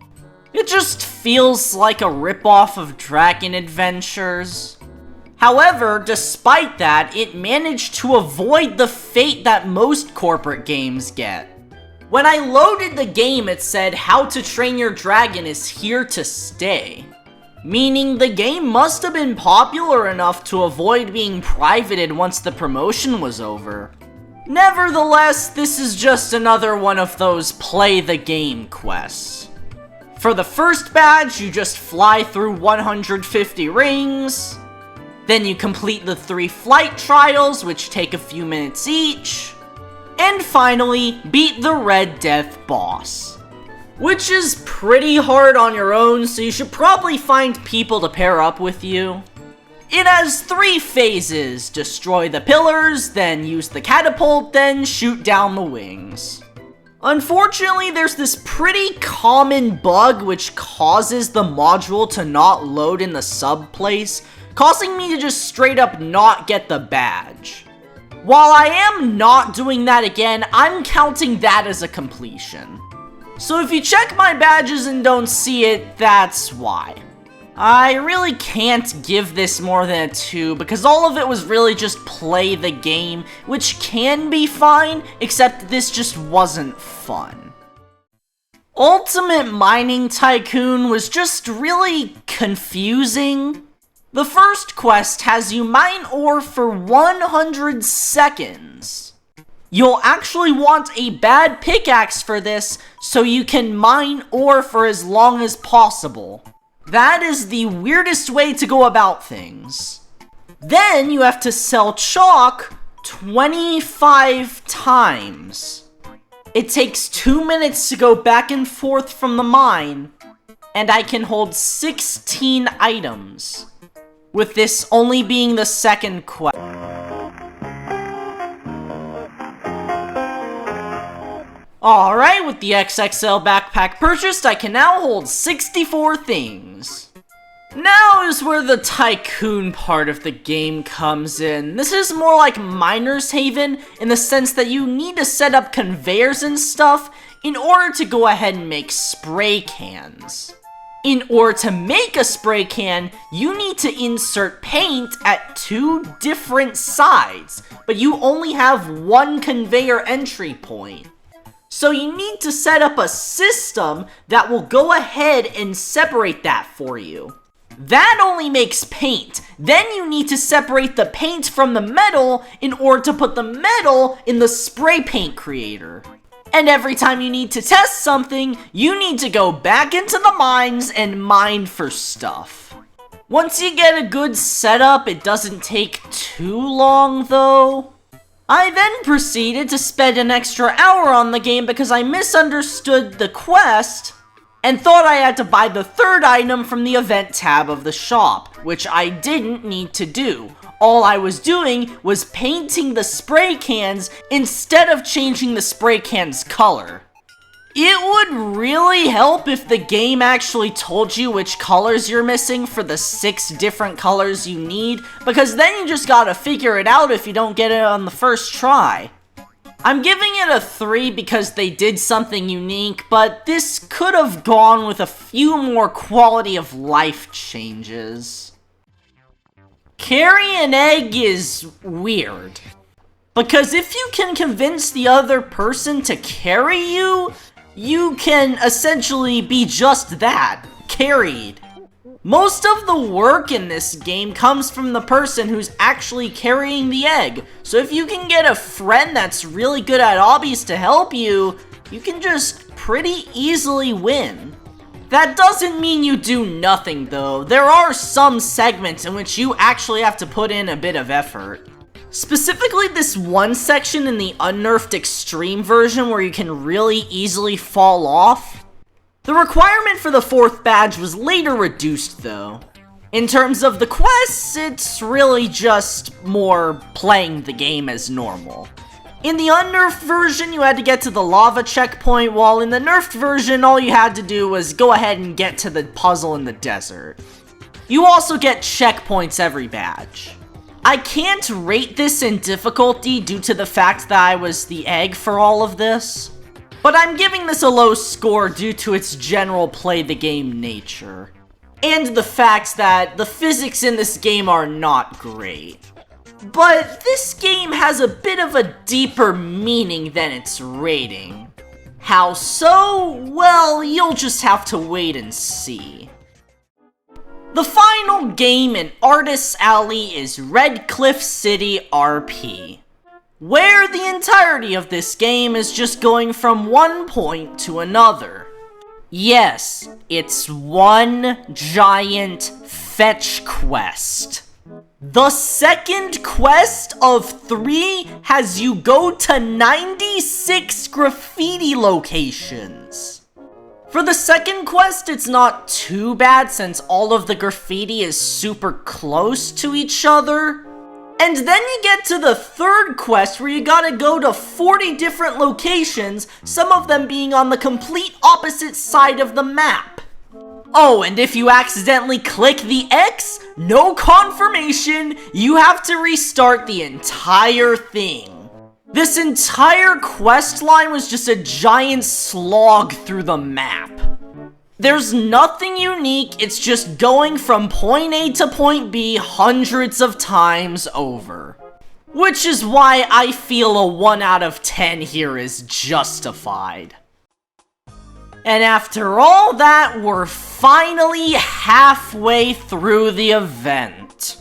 Speaker 1: It just feels like a ripoff of Dragon Adventures. However, despite that, it managed to avoid the fate that most corporate games get. When I loaded the game, it said How to Train Your Dragon is here to stay. Meaning the game must have been popular enough to avoid being privated once the promotion was over. Nevertheless, this is just another one of those play the game quests. For the first badge, you just fly through 150 rings. Then you complete the 3 flight trials, which take a few minutes each. And finally, beat the Red Death boss. Which is pretty hard on your own, so you should probably find people to pair up with you. It has 3 phases: destroy the pillars, then use the catapult, then shoot down the wings. Unfortunately, there's this pretty common bug which causes the module to not load in the sub place, causing me to just straight up not get the badge. While I am not doing that again, I'm counting that as a completion. So if you check my badges and don't see it, that's why. I really can't give this more than a 2 because all of it was really just play the game, which can be fine, except this just wasn't fun. Ultimate Mining Tycoon was just really confusing. The first quest has you mine ore for 100 seconds. You'll actually want a bad pickaxe for this, so you can mine ore for as long as possible. That is the weirdest way to go about things. Then you have to sell chalk 25 times. It takes 2 minutes to go back and forth from the mine, and I can hold 16 items, with this only being the second quest. Alright, with the XXL backpack purchased, I can now hold 64 things. Now is where the Tycoon part of the game comes in. This is more like Miner's Haven in the sense that you need to set up conveyors and stuff in order to go ahead and make spray cans. In order to make a spray can, you need to insert paint at 2 different sides, but you only have 1 conveyor entry point. So you need to set up a system that will go ahead and separate that for you. That only makes paint. Then you need to separate the paint from the metal in order to put the metal in the spray paint creator. And every time you need to test something, you need to go back into the mines and mine for stuff. Once you get a good setup, it doesn't take too long though. I then proceeded to spend an extra hour on the game because I misunderstood the quest and thought I had to buy the 3rd item from the event tab of the shop, which I didn't need to do. All I was doing was painting the spray cans instead of changing the spray can's color. It would really help if the game actually told you which colors you're missing for the 6 different colors you need, because then you just gotta figure it out if you don't get it on the first try. I'm giving it a 3 because they did something unique, but this could have gone with a few more quality of life changes. Carry an egg is weird, because if you can convince the other person to carry you, you can essentially be just that, carried. Most of the work in this game comes from the person who's actually carrying the egg, so if you can get a friend that's really good at obbies to help you, you can just pretty easily win. That doesn't mean you do nothing though. There are some segments in which you actually have to put in a bit of effort. Specifically this one section in the unnerfed extreme version where you can really easily fall off. The requirement for the 4th badge was later reduced though. In terms of the quests, it's really just more playing the game as normal. In the unnerfed version, you had to get to the lava checkpoint, while in the nerfed version, all you had to do was go ahead and get to the puzzle in the desert. You also get checkpoints every badge. I can't rate this in difficulty due to the fact that I was the egg for all of this, but I'm giving this a low score due to its general play the game nature, and the fact that the physics in this game are not great. But this game has a bit of a deeper meaning than its rating. How so? Well, you'll just have to wait and see. The final game in Artist's Alley is Redcliff City RP, where the entirety of this game is just going from one point to another. Yes, it's one giant fetch quest. The second quest of 3 has you go to 96 graffiti locations. For the second quest, it's not too bad since all of the graffiti is super close to each other. And then you get to the 3rd quest where you gotta go to 40 different locations, some of them being on the complete opposite side of the map. Oh, and if you accidentally click the X, no confirmation, you have to restart the entire thing. This entire quest line was just a giant slog through the map. There's nothing unique, it's just going from point A to point B hundreds of times over. Which is why I feel a 1 out of 10 here is justified. And after all that, we're finally halfway through the event.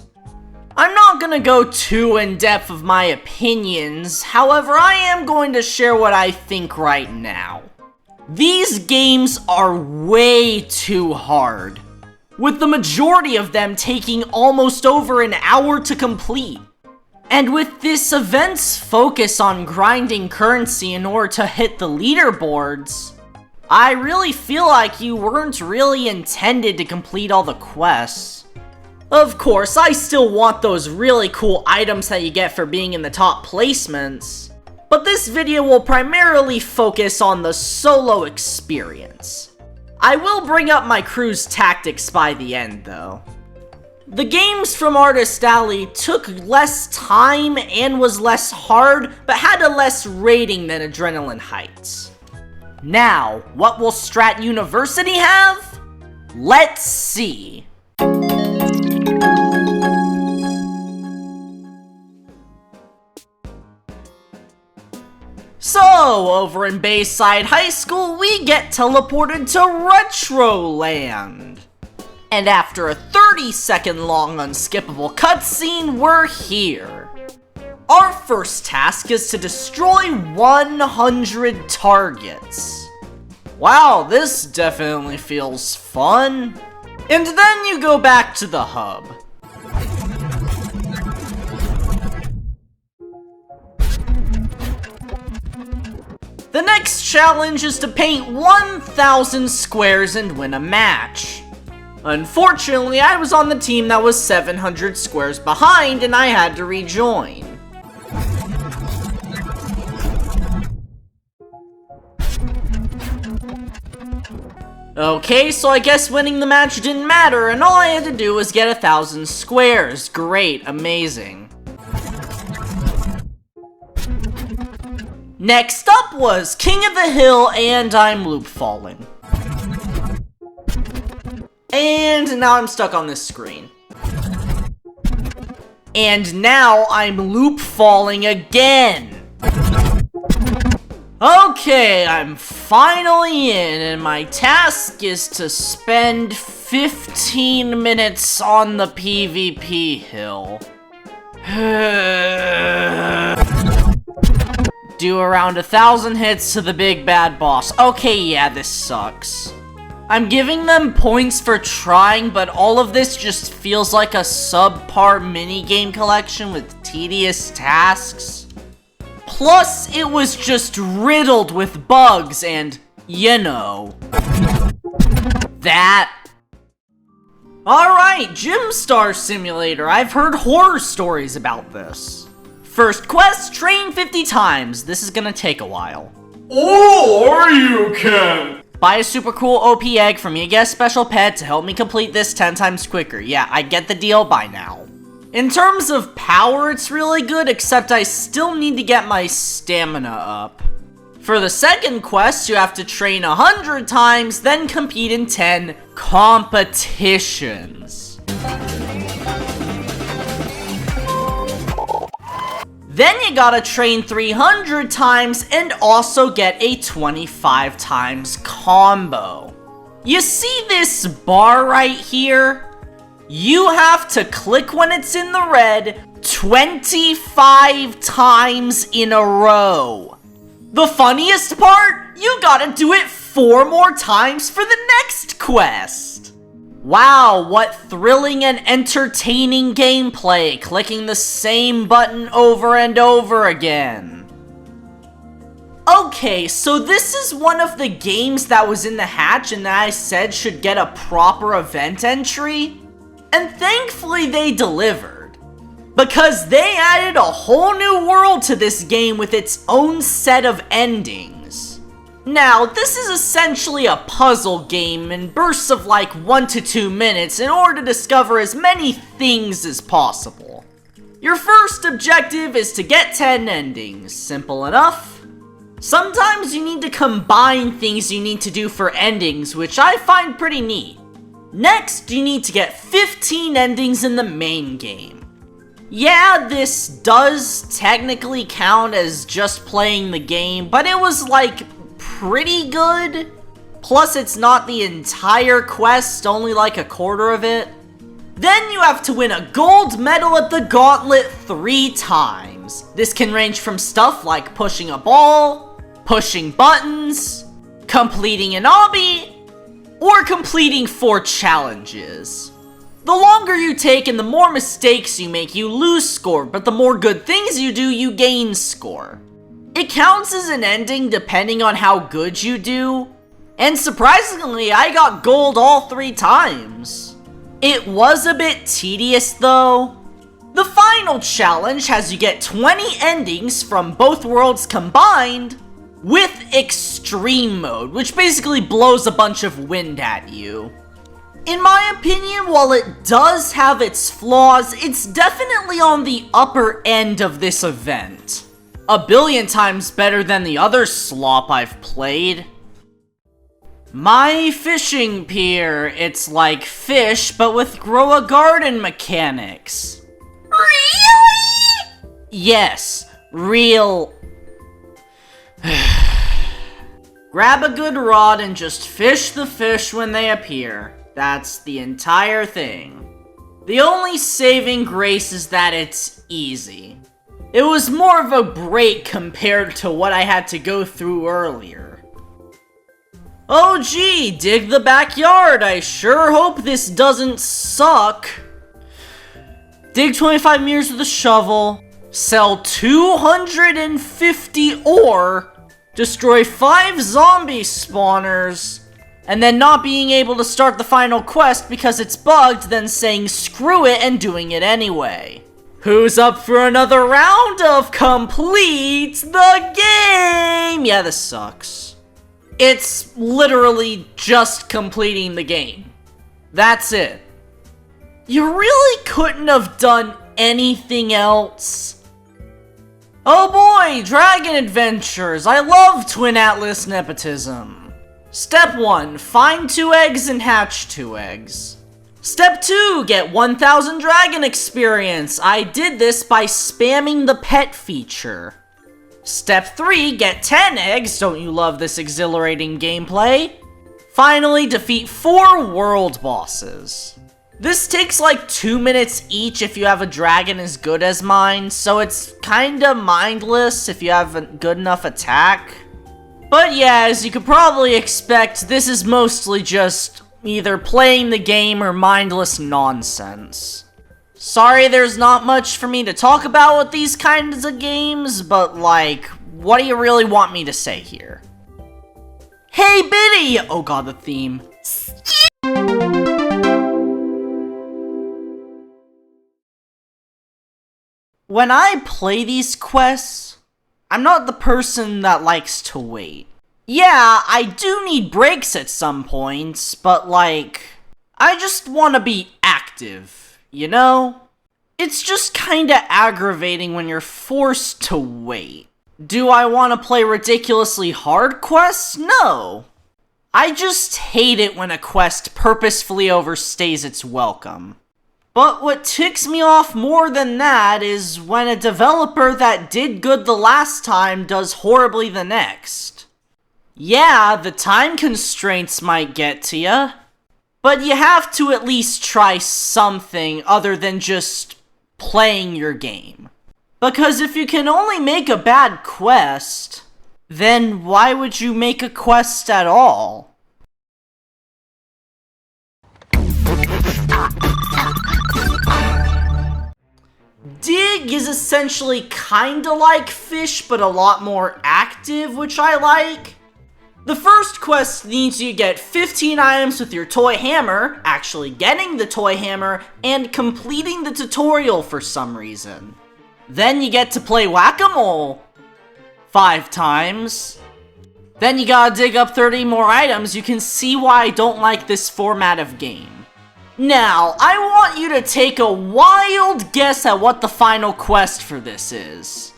Speaker 1: I'm not gonna go too in-depth of my opinions, however I am going to share what I think right now. These games are way too hard, with the majority of them taking almost over an hour to complete. And with this event's focus on grinding currency in order to hit the leaderboards, I really feel like you weren't really intended to complete all the quests. Of course, I still want those really cool items that you get for being in the top placements, but this this video will primarily focus on the solo experience. I will bring up my crew's tactics by the end, though. The games from Artist Alley took less time and was less hard, but had a less rating than Adrenaline Heights. Now, what will Strat University have? Let's see. So, over in Bayside High School, we get teleported to Retroland. And after a 30-second long unskippable cutscene, we're here. Our first task is to destroy 100 targets. Wow, this definitely feels fun. And then you go back to the hub. The next challenge is to paint 1,000 squares and win a match. Unfortunately, I was on the team that was 700 squares behind and I had to rejoin. Okay, so I guess winning the match didn't matter and all I had to do was get 1,000 squares. Great, amazing. Next up was King of the Hill, and I'm loop falling. And now I'm stuck on this screen. And now I'm loop falling again. Okay, I'm finally in, and my task is to spend 15 minutes on the PvP hill. Do around 1,000 hits to the big bad boss. Okay, yeah, this sucks. I'm giving them points for trying, but all of this just feels like a subpar minigame collection with tedious tasks. Plus, it was just riddled with bugs and, you know, that. Alright, Gym Star Simulator. I've heard horror stories about this. First quest, train 50 times. This is gonna take a while.
Speaker 3: Or you can
Speaker 1: buy a super cool OP egg from your guest special pet to help me complete this 10 times quicker. Yeah, I get the deal by now. In terms of power, it's really good, except I still need to get my stamina up. For the second quest, you have to train 100 times, then compete in 10 competitions. Then you gotta train 300 times and also get a 25 times combo. You see this bar right here? You have to click when it's in the red 25 times in a row. The funniest part? You gotta do it 4 more times for the next quest. Wow, what thrilling and entertaining gameplay, clicking the same button over and over again. Okay, so this is one of the games that was in the hatch and that I said should get a proper event entry. And thankfully they delivered. Because they added a whole new world to this game with its own set of endings. Now, this is essentially a puzzle game in bursts of like 1 to 2 minutes in order to discover as many things as possible. Your first objective is to get 10 endings. Simple enough. Sometimes you need to combine things you need to do for endings, which I find pretty neat. Next, you need to get 15 endings in the main game. Yeah, this does technically count as just playing the game, but it was like pretty good. Plus, it's not the entire quest, only like a quarter of it. Then you have to win a gold medal at the gauntlet 3 times. This can range from stuff like pushing a ball, pushing buttons, completing an obby, or completing 4 challenges. The longer you take and the more mistakes you make, you lose score, but the more good things you do, you gain score. It counts as an ending depending on how good you do, and surprisingly, I got gold all 3 times. It was a bit tedious though. The final challenge has you get 20 endings from both worlds combined with extreme mode, which basically blows a bunch of wind at you. In my opinion, while it does have its flaws, it's definitely on the upper end of this event. A billion times better than the other slop I've played. My Fishing Pier, it's like Fish, but with grow a garden mechanics.
Speaker 4: Really?
Speaker 1: Yes, real. Grab a good rod and just fish the fish when they appear. That's the entire thing. The only saving grace is that it's easy. It was more of a break compared to what I had to go through earlier. Oh gee, dig the backyard. I sure hope this doesn't suck. Dig 25 meters with a shovel. Sell 250 ore. Destroy 5 zombie spawners. And then not being able to start the final quest because it's bugged, then saying screw it and doing it anyway. Who's up for another round of complete the game? Yeah, this sucks. It's literally just completing the game. That's it. You really couldn't have done anything else. Oh boy, Dragon Adventures. I love Twin Atlas nepotism. Step 1, find 2 eggs and hatch 2 eggs. Step 2, get 1000 dragon experience. I did this by spamming the pet feature. Step 3, get 10 eggs. Don't you love this exhilarating gameplay? Finally, defeat 4 world bosses. This takes like 2 minutes each if you have a dragon as good as mine, so it's kinda mindless if you have a good enough attack. But yeah, as you could probably expect, this is mostly just either playing the game or mindless nonsense. Sorry there's not much for me to talk about with these kinds of games, but like, what do you really want me to say here? Hey Biddy! Oh god, the theme. When I play these quests, I'm not the person that likes to wait. Yeah, I do need breaks at some points, but like, I just want to be active, you know? It's just kinda aggravating when you're forced to wait. Do I want to play ridiculously hard quests? No. I just hate it when a quest purposefully overstays its welcome. But what ticks me off more than that is when a developer that did good the last time does horribly the next. Yeah, the time constraints might get to ya, but you have to at least try something other than just playing your game. Because if you can only make a bad quest, then why would you make a quest at all? Dig is essentially kinda like Fish, but a lot more active, which I like. The first quest needs you to get 15 items with your toy hammer, actually getting the toy hammer, and completing the tutorial for some reason. Then you get to play whack-a-mole 5 times. Then you gotta dig up 30 more items. You can see why I don't like this format of game. Now, I want you to take a wild guess at what the final quest for this is.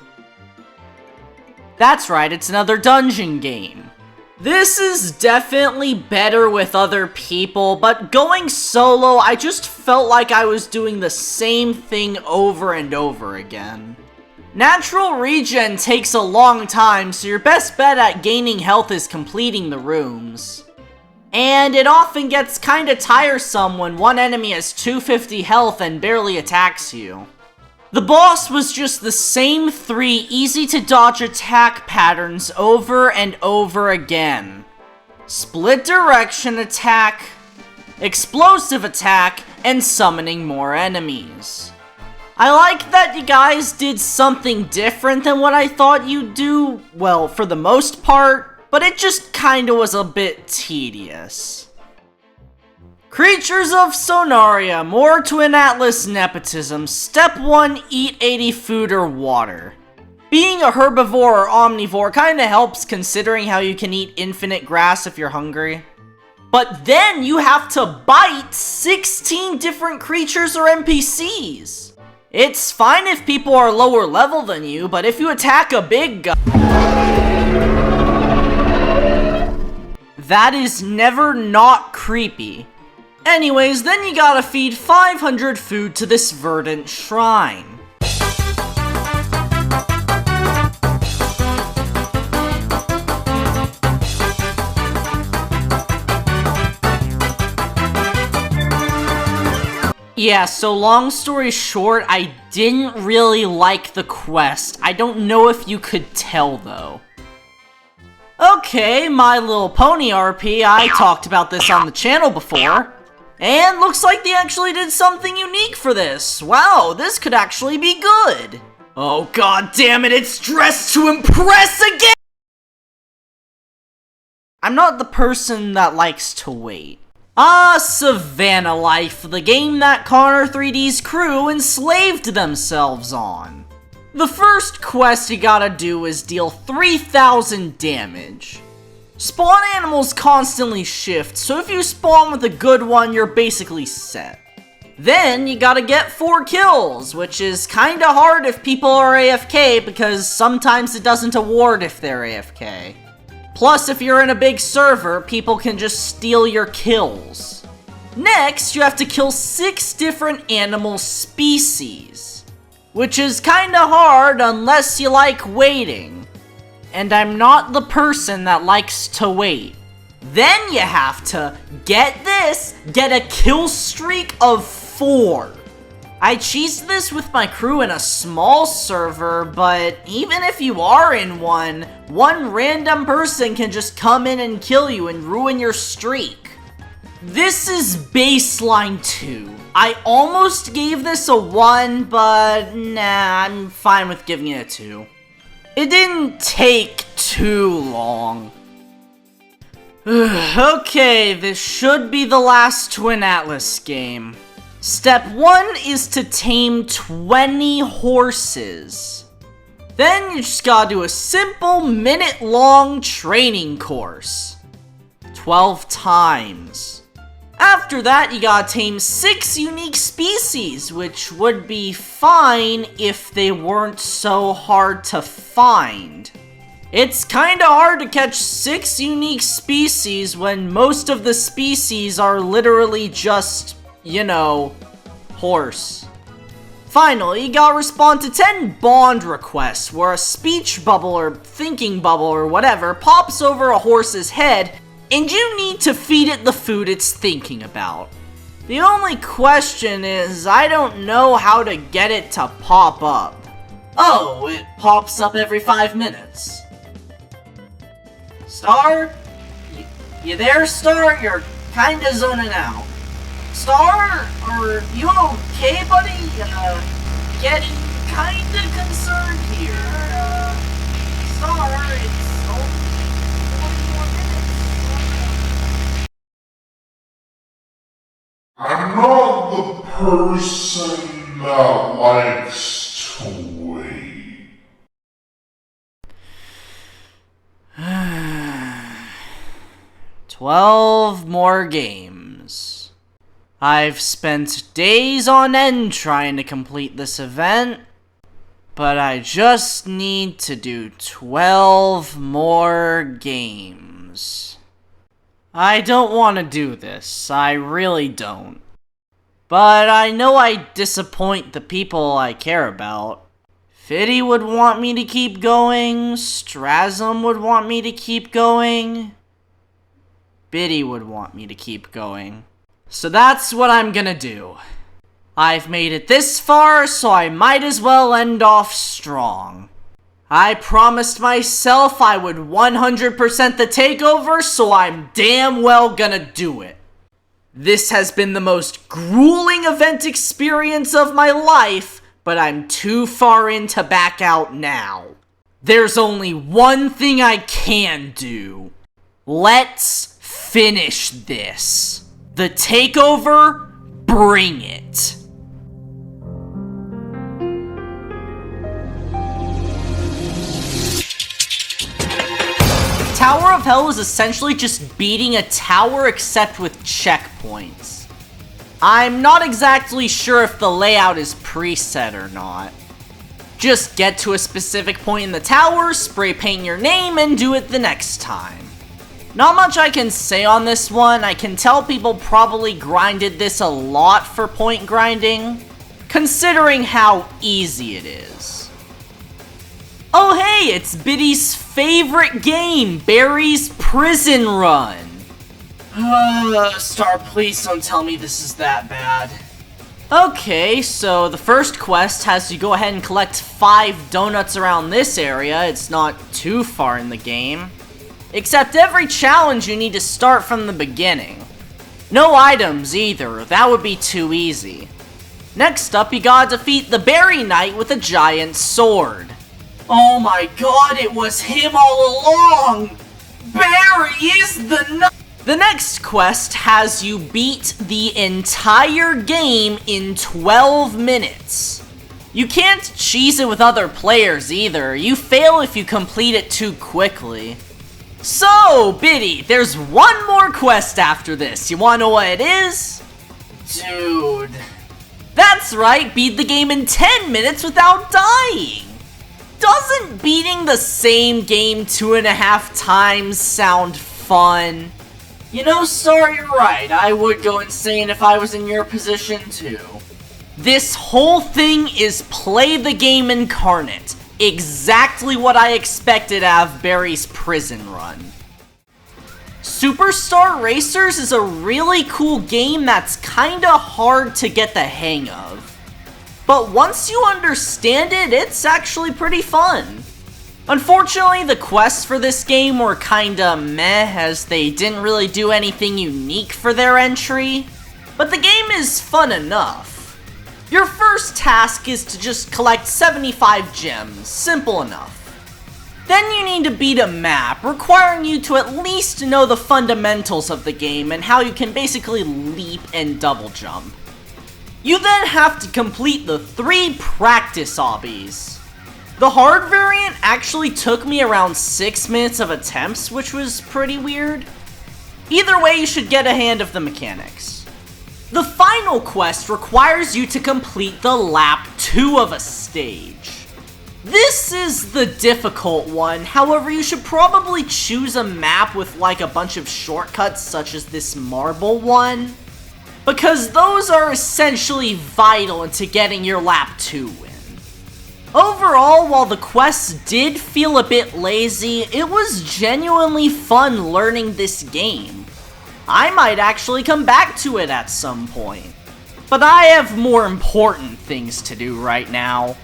Speaker 1: That's right, it's another dungeon game. This is definitely better with other people, but going solo, I just felt like I was doing the same thing over and over again. Natural regen takes a long time, so your best bet at gaining health is completing the rooms. And it often gets kinda tiresome when one enemy has 250 health and barely attacks you. The boss was just the same 3 easy to dodge attack patterns over and over again. Split direction attack, explosive attack, and summoning more enemies. I like that you guys did something different than what I thought you'd do, well, for the most part. But it just kinda was a bit tedious. Creatures of Sonaria, more Twin Atlas nepotism. Step 1, eat 80 food or water. Being a herbivore or omnivore kinda helps considering how you can eat infinite grass if you're hungry. But then you have to bite 16 different creatures or NPCs. It's fine if people are lower level than you, but if you attack a big guy, that is never not creepy. Anyways, then you gotta feed 500 food to this verdant shrine. Yeah, so long story short, I didn't really like the quest. I don't know if you could tell though. Okay, My Little Pony RP, I talked about this on the channel before. And looks like they actually did something unique for this. Wow, this could actually be good. Oh god damn it, it's dressed to impress again! I'm not the person that likes to wait. Ah, Savannah Life, the game that Connor 3D's crew enslaved themselves on. The first quest you gotta do is deal 3,000 damage. Spawn animals constantly shift, so if you spawn with a good one, you're basically set. Then you gotta get 4 kills, which is kinda hard if people are AFK because sometimes it doesn't award if they're AFK. Plus, if you're in a big server, people can just steal your kills. Next, you have to kill 6 different animal species, which is kinda hard unless you like waiting. And I'm not the person that likes to wait. Then you have to, get this, get a kill streak of 4. I cheesed this with my crew in a small server, but even if you are in one random person can just come in and kill you and ruin your streak. This is baseline 2. I almost gave this a 1, but nah, I'm fine with giving it a 2. It didn't take too long. Okay, this should be the last Twin Atlas game. Step 1 is to tame 20 horses. Then you just gotta do a simple minute-long training course. 12 times. After that, you gotta tame 6 unique species, which would be fine if they weren't so hard to find. It's kinda hard to catch 6 unique species when most of the species are literally just, you know, horse. Finally, you gotta respond to 10 bond requests, where a speech bubble or thinking bubble or whatever pops over a horse's head, and you need to feed it the food it's thinking about. The only question is, I don't know how to get it to pop up. Oh, it pops up every 5 minutes. Star? You there, Star? You're kinda zoning out. Star? Are you okay, buddy? Getting kinda concerned here. Star, it's only 40 more minutes.
Speaker 5: I'm not the person that likes to wait.
Speaker 1: 12 more games. I've spent days on end trying to complete this event, but I just need to do 12 more games. I don't want to do this, I really don't. But I know I disappoint the people I care about. Fiddy would want me to keep going, Starism would want me to keep going, Biddy would want me to keep going. So that's what I'm gonna do. I've made it this far, so I might as well end off strong. I promised myself I would 100% the takeover, so I'm damn well gonna do it. This has been the most grueling event experience of my life, but I'm too far in to back out now. There's only one thing I can do. Let's finish this. The takeover, bring it. Tower of Hell is essentially just beating a tower except with checkpoints. I'm not exactly sure if the layout is preset or not. Just get to a specific point in the tower, spray paint your name, and do it the next time. Not much I can say on this one. I can tell people probably grinded this a lot for point grinding, considering how easy it is. Oh hey, it's Biddy's favorite game, Barry's Prison Run. Star, please don't tell me this is that bad. Okay, so the first quest has you go ahead and collect 5 donuts around this area. It's not too far in the game. Except every challenge you need to start from the beginning. No items either, that would be too easy. Next up, you gotta defeat the Berry Knight with a giant sword. Oh my god, it was him all along! Barry is the knight! The next quest has you beat the entire game in 12 minutes. You can't cheese it with other players either. You fail if you complete it too quickly. So, Biddy, there's one more quest after this. You wanna know what it is? Dude. That's right, beat the game in 10 minutes without dying. Doesn't beating the same game 2.5 times sound fun? You know, Star, you're right. I would go insane if I was in your position too. This whole thing is play the game incarnate. Exactly what I expected out of Barry's Prison Run. Superstar Racers is a really cool game that's kinda hard to get the hang of. But once you understand it, it's actually pretty fun. Unfortunately, the quests for this game were kinda meh, as they didn't really do anything unique for their entry, but the game is fun enough. Your first task is to just collect 75 gems, simple enough. Then you need to beat a map, requiring you to at least know the fundamentals of the game and how you can basically leap and double jump. You then have to complete the 3 practice obbies. The hard variant actually took me around 6 minutes of attempts, which was pretty weird. Either way, you should get a hand of the mechanics. The final quest requires you to complete the lap 2 of a stage. This is the difficult one, however you should probably choose a map with like a bunch of shortcuts such as this marble one, because those are essentially vital into getting your lap 2 win. Overall, while the quests did feel a bit lazy, it was genuinely fun learning this game. I might actually come back to it at some point. But I have more important things to do right now.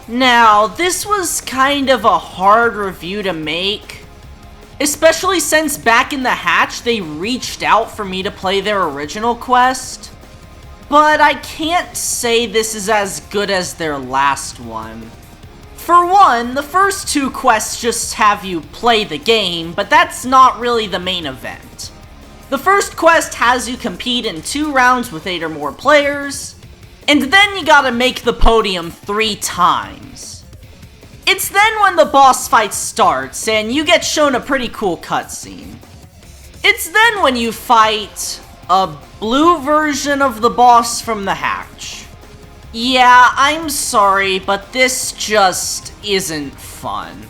Speaker 1: Now, this was kind of a hard review to make, especially since back in the hatch they reached out for me to play their original quest. But I can't say this is as good as their last one. For one, the first 2 quests just have you play the game, but that's not really the main event. The first quest has you compete in 2 rounds with 8 or more players, and then you gotta make the podium 3 times. It's then when the boss fight starts, and you get shown a pretty cool cutscene. It's then when you fight a blue version of the boss from the hatch. Yeah, I'm sorry, but this just isn't fun.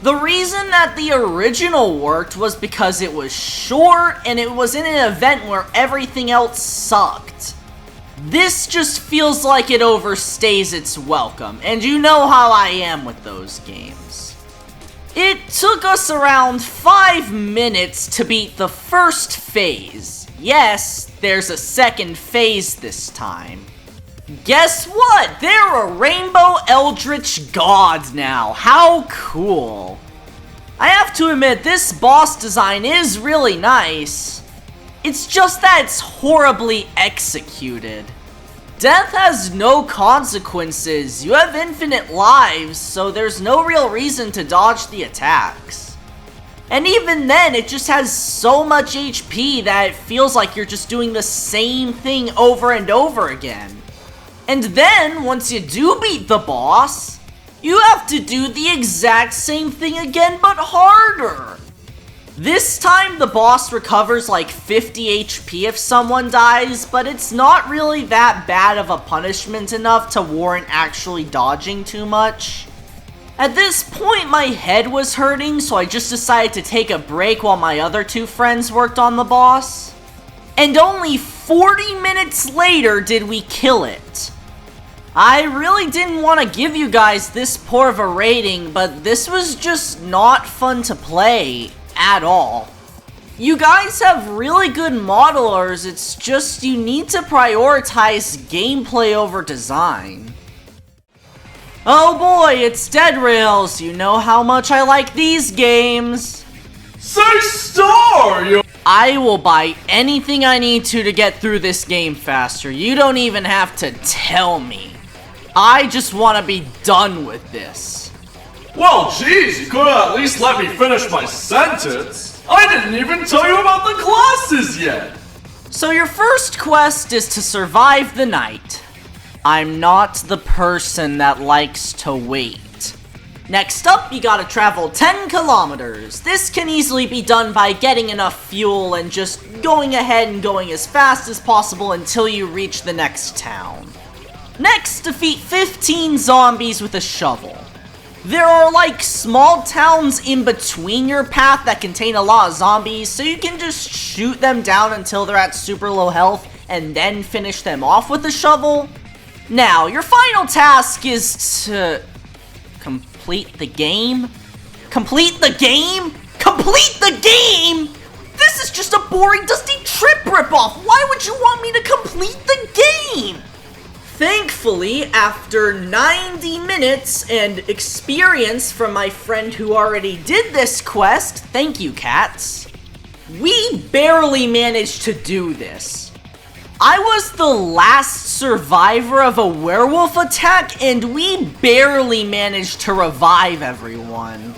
Speaker 1: The reason that the original worked was because it was short and it was in an event where everything else sucked. This just feels like it overstays its welcome, and you know how I am with those games. It took us around 5 minutes to beat the first phase. Yes, there's a second phase this time. Guess what? They're a Rainbow Eldritch God now. How cool. I have to admit, this boss design is really nice. It's just that it's horribly executed. Death has no consequences. You have infinite lives, so there's no real reason to dodge the attacks. And even then, it just has so much HP that it feels like you're just doing the same thing over and over again. And then, once you do beat the boss, you have to do the exact same thing again, but harder. This time, the boss recovers like 50 HP if someone dies, but it's not really that bad of a punishment enough to warrant actually dodging too much. At this point, my head was hurting, so I just decided to take a break while my other two friends worked on the boss. And only 40 minutes later did we kill it. I really didn't want to give you guys this poor of a rating, but this was just not fun to play at all. You guys have really good modelers, it's just you need to prioritize gameplay over design. Oh boy, it's Dead Rails. You know how much I like these games.
Speaker 3: Say star, yo!
Speaker 1: I will buy anything I need to get through this game faster. You don't even have to tell me. I just want to be done with this.
Speaker 3: Well, geez, you could at least let me finish my sentence. I didn't even tell you about the classes yet.
Speaker 1: So your first quest is to survive the night. I'm not the person that likes to wait. Next up, you gotta travel 10 kilometers. This can easily be done by getting enough fuel and just going ahead and going as fast as possible until you reach the next town. Next, defeat 15 zombies with a shovel. There are like small towns in between your path that contain a lot of zombies, so you can just shoot them down until they're at super low health and then finish them off with a shovel. Now, your final task is to complete the game? Complete the game? Complete the game?! This is just a boring Dusty Trip ripoff! Why would you want me to complete the game? Thankfully, after 90 minutes and experience from my friend who already did this quest, thank you, cats, we barely managed to do this. I was the last survivor of a werewolf attack, and we barely managed to revive everyone.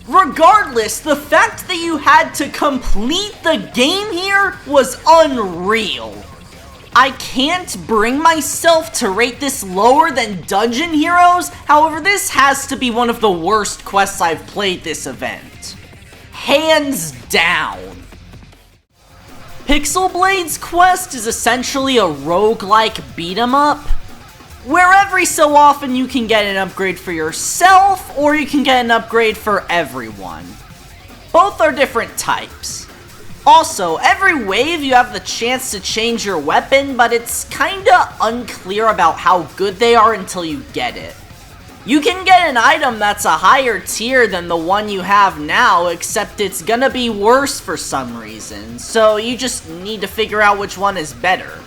Speaker 1: Regardless, the fact that you had to complete the game here was unreal. I can't bring myself to rate this lower than Dungeon Heroes, however this has to be one of the worst quests I've played this event. Hands down. Pixel Blade's quest is essentially a roguelike beat-em-up, where every so often you can get an upgrade for yourself, or you can get an upgrade for everyone. Both are different types. Also, every wave you have the chance to change your weapon, but it's kinda unclear about how good they are until you get it. You can get an item that's a higher tier than the one you have now, except it's gonna be worse for some reason, so you just need to figure out which one is better.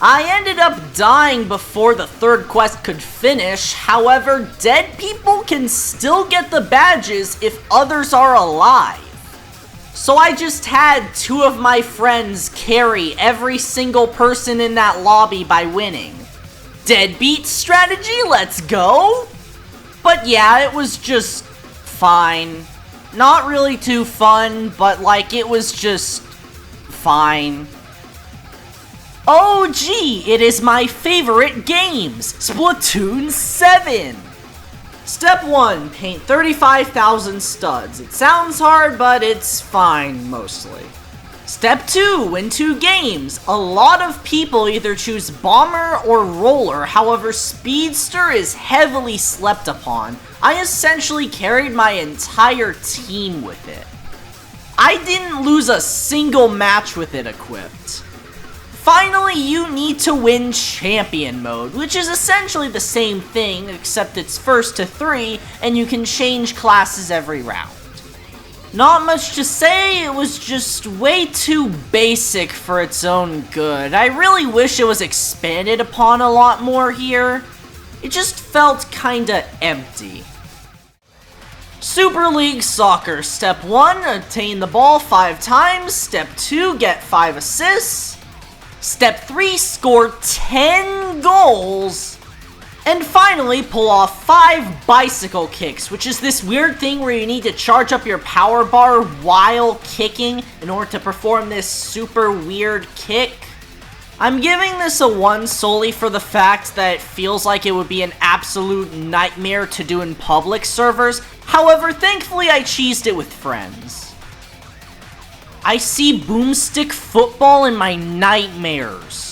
Speaker 1: I ended up dying before the third quest could finish, however, dead people can still get the badges if others are alive. So I just had two of my friends carry every single person in that lobby by winning. Deadbeat strategy, let's go! But yeah, it was just fine. Not really too fun, but like it was just fine. Oh gee, it is my favorite games, Splatoon 7! Step 1, paint 35,000 studs. It sounds hard, but it's fine, mostly. Step 2, win 2 games. A lot of people either choose Bomber or Roller, however Speedster is heavily slept upon. I essentially carried my entire team with it. I didn't lose a single match with it equipped. Finally, you need to win Champion Mode, which is essentially the same thing, except it's first to 3, and you can change classes every round. Not much to say, it was just way too basic for its own good. I really wish it was expanded upon a lot more here. It just felt kinda empty. Super League Soccer. Step 1, obtain the ball 5 times. Step 2, get 5 assists. Step 3, score 10 goals. And finally, pull off 5 bicycle kicks, which is this weird thing where you need to charge up your power bar while kicking in order to perform this super weird kick. I'm giving this a 1 solely for the fact that it feels like it would be an absolute nightmare to do in public servers. However, thankfully I cheesed it with friends. I see Boomstick Football in my nightmares.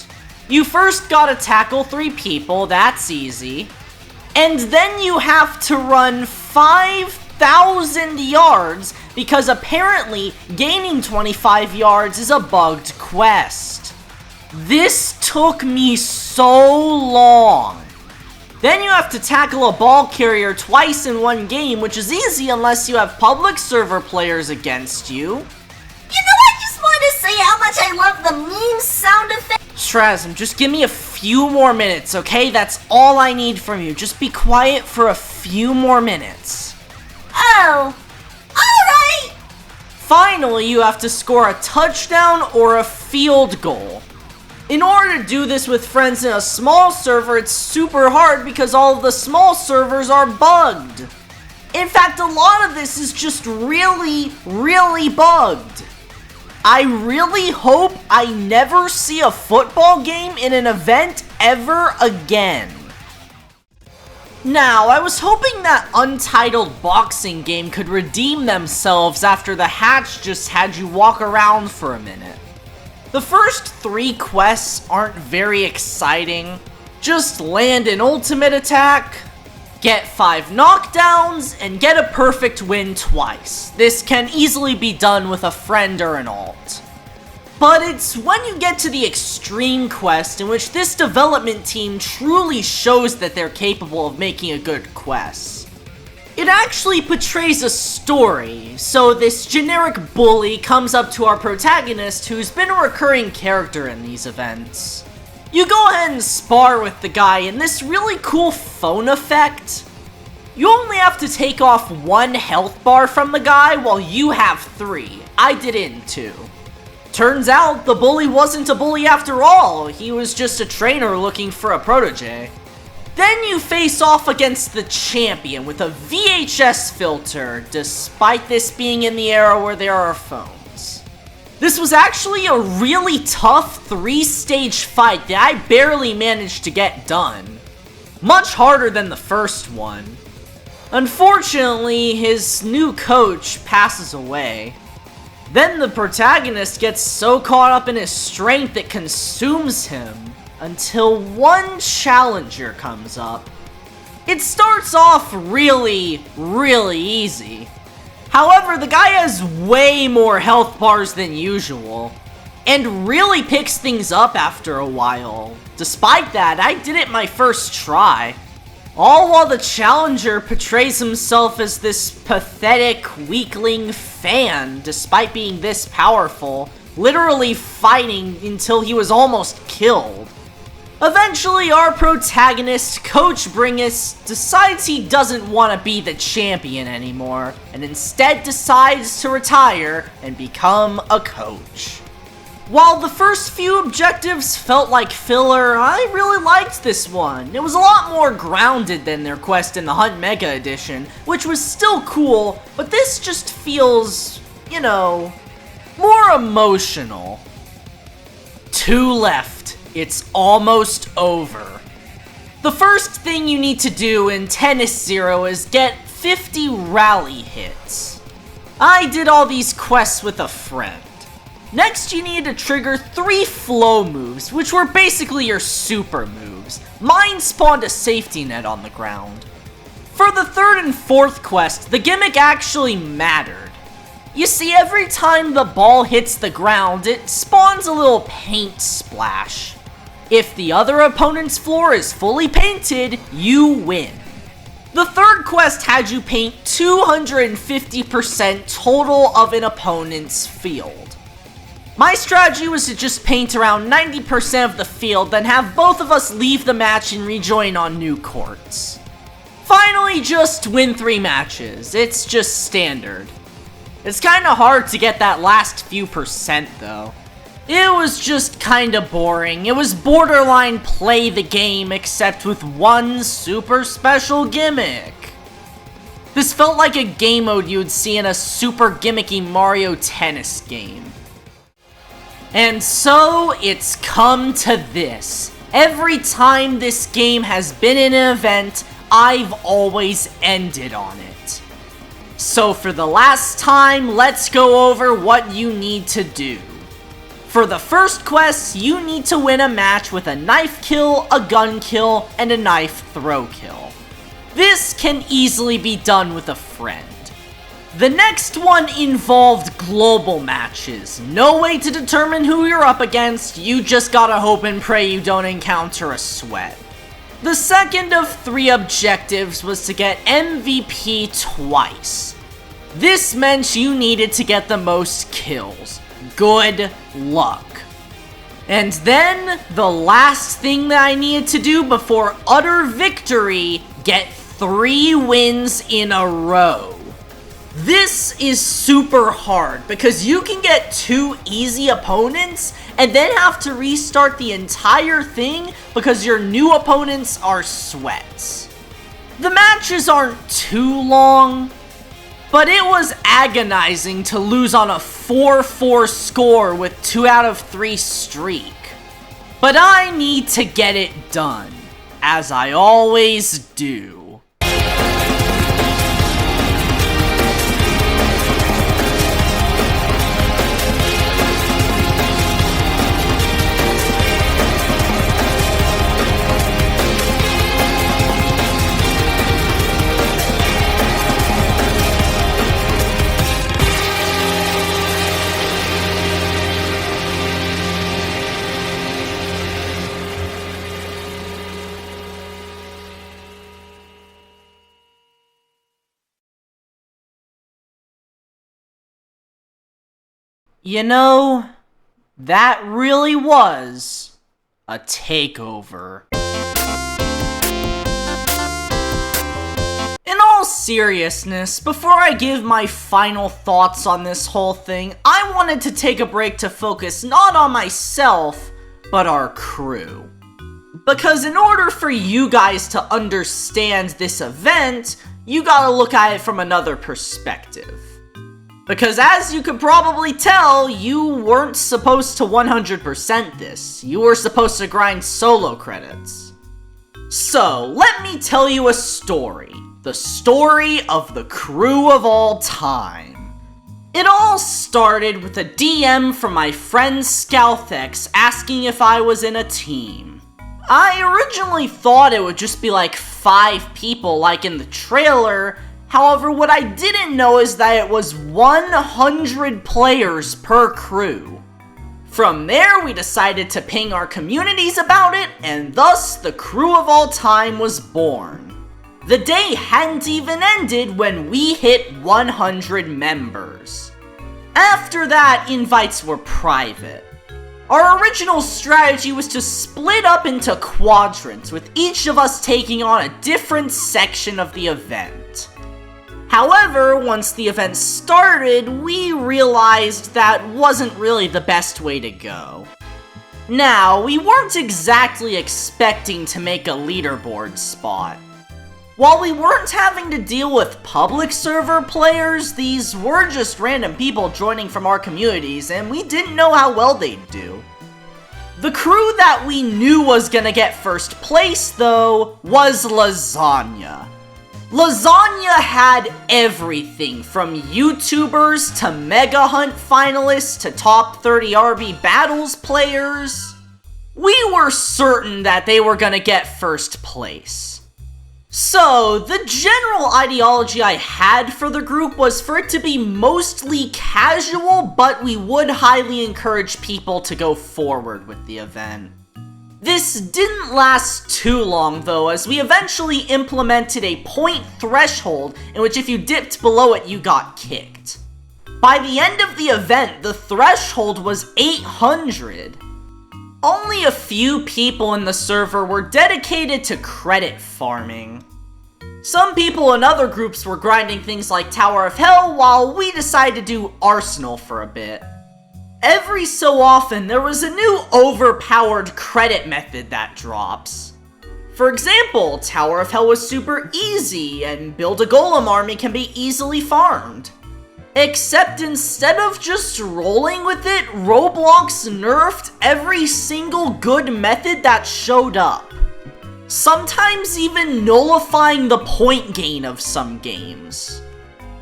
Speaker 1: You first gotta tackle 3 people, that's easy. And then you have to run 5,000 yards because apparently gaining 25 yards is a bugged quest. This took me so long. Then you have to tackle a ball carrier twice in one game, which is easy unless you have public server players against you.
Speaker 4: You know, I just want to say how much I love the meme sound effect.
Speaker 1: Starism, just give me a few more minutes, okay? That's all I need from you. Just be quiet for a few more minutes.
Speaker 4: Oh, alright!
Speaker 1: Finally, you have to score a touchdown or a field goal. In order to do this with friends in a small server, it's super hard because all of the small servers are bugged. In fact, a lot of this is just really, really bugged. I really hope I never see a football game in an event ever again. Now, I was hoping that Untitled boxing game could redeem themselves after the hatch just had you walk around for a minute. The first 3 quests aren't very exciting. Just land an ultimate attack, get 5 knockdowns, and get a perfect win twice. This can easily be done with a friend or an alt. But it's when you get to the extreme quest in which this development team truly shows that they're capable of making a good quest. It actually portrays a story, so this generic bully comes up to our protagonist who's been a recurring character in these events. You go ahead and spar with the guy, and this really cool phone effect. You only have to take off 1 health bar from the guy while you have 3. I did it in 2. Turns out the bully wasn't a bully after all, he was just a trainer looking for a protege. Then you face off against the champion with a VHS filter, despite this being in the era where there are phones. This was actually a really tough 3-stage fight that I barely managed to get done. Much harder than the first one. Unfortunately, his new coach passes away. Then the protagonist gets so caught up in his strength it consumes him, until one challenger comes up. It starts off really, really easy. However, the guy has way more health bars than usual, and really picks things up after a while. Despite that, I did it my first try. All while the challenger portrays himself as this pathetic weakling fan, despite being this powerful, literally fighting until he was almost killed. Eventually, our protagonist, Coach Bringus, decides he doesn't want to be the champion anymore, and instead decides to retire and become a coach. While the first few objectives felt like filler, I really liked this one. It was a lot more grounded than their quest in the Hunt Mega Edition, which was still cool, but this just feels, you know, more emotional. 2 left. It's almost over. The first thing you need to do in Tennis Zero is get 50 rally hits. I did all these quests with a friend. Next, you need to trigger 3 flow moves, which were basically your super moves. Mine spawned a safety net on the ground. For the 3rd and 4th quest, the gimmick actually mattered. You see, every time the ball hits the ground, it spawns a little paint splash. If the other opponent's floor is fully painted, you win. The 3rd quest had you paint 250% total of an opponent's field. My strategy was to just paint around 90% of the field, then have both of us leave the match and rejoin on new courts. Finally, just win 3 matches. It's just standard. It's kinda hard to get that last few percent though. It was just kinda boring. It was borderline play the game except with one super special gimmick. This felt like a game mode you would see in a super gimmicky Mario Tennis game. And so, it's come to this. Every time this game has been in an event, I've always ended on it. So for the last time, let's go over what you need to do. For the first quest, you need to win a match with a knife kill, a gun kill, and a knife throw kill. This can easily be done with a friend. The next one involved global matches. No way to determine who you're up against, you just gotta hope and pray you don't encounter a sweat. The second of 3 objectives was to get MVP twice. This meant you needed to get the most kills. Good luck. And then, the last thing that I needed to do before utter victory, get 3 wins in a row. This is super hard because you can get 2 easy opponents and then have to restart the entire thing because your new opponents are sweats. The matches aren't too long, but it was agonizing to lose on a 4-4 score with 2 out of 3 streak. But I need to get it done, as I always do. You know, that really was a takeover. In all seriousness, before I give my final thoughts on this whole thing, I wanted to take a break to focus not on myself, but our crew. Because in order for you guys to understand this event, you gotta look at it from another perspective. Because as you could probably tell, you weren't supposed to 100% this. You were supposed to grind solo credits. So, let me tell you a story. The story of the crew of all time. It all started with a DM from my friend Scalthex asking if I was in a team. I originally thought it would just be like 5 people like in the trailer. However, what I didn't know is that it was 100 players per crew. From there, we decided to ping our communities about it, and thus the crew of all time was born. The day hadn't even ended when we hit 100 members. After that, invites were private. Our original strategy was to split up into quadrants, with each of us taking on a different section of the event. However, once the event started, we realized that wasn't really the best way to go. Now, we weren't exactly expecting to make a leaderboard spot. While we weren't having to deal with public server players, these were just random people joining from our communities, and we didn't know how well they'd do. The crew that we knew was gonna get first place, though, was Lasagna. Lasagna had everything from YouTubers to Mega Hunt finalists to top 30 RB Battles players. We were certain that they were gonna get first place. So, the general ideology I had for the group was for it to be mostly casual, but we would highly encourage people to go forward with the event. This didn't last too long though, as we eventually implemented a point threshold in which if you dipped below it, you got kicked. By the end of the event, the threshold was 800. Only a few people in the server were dedicated to credit farming. Some people in other groups were grinding things like Tower of Hell, while we decided to do Arsenal for a bit. every so often there was a new overpowered credit method that drops. For example, Tower of Hell was super easy, and build a Golem army can be easily farmed. Except instead of just rolling with it, Roblox nerfed every single good method that showed up. Sometimes even nullifying the point gain of some games.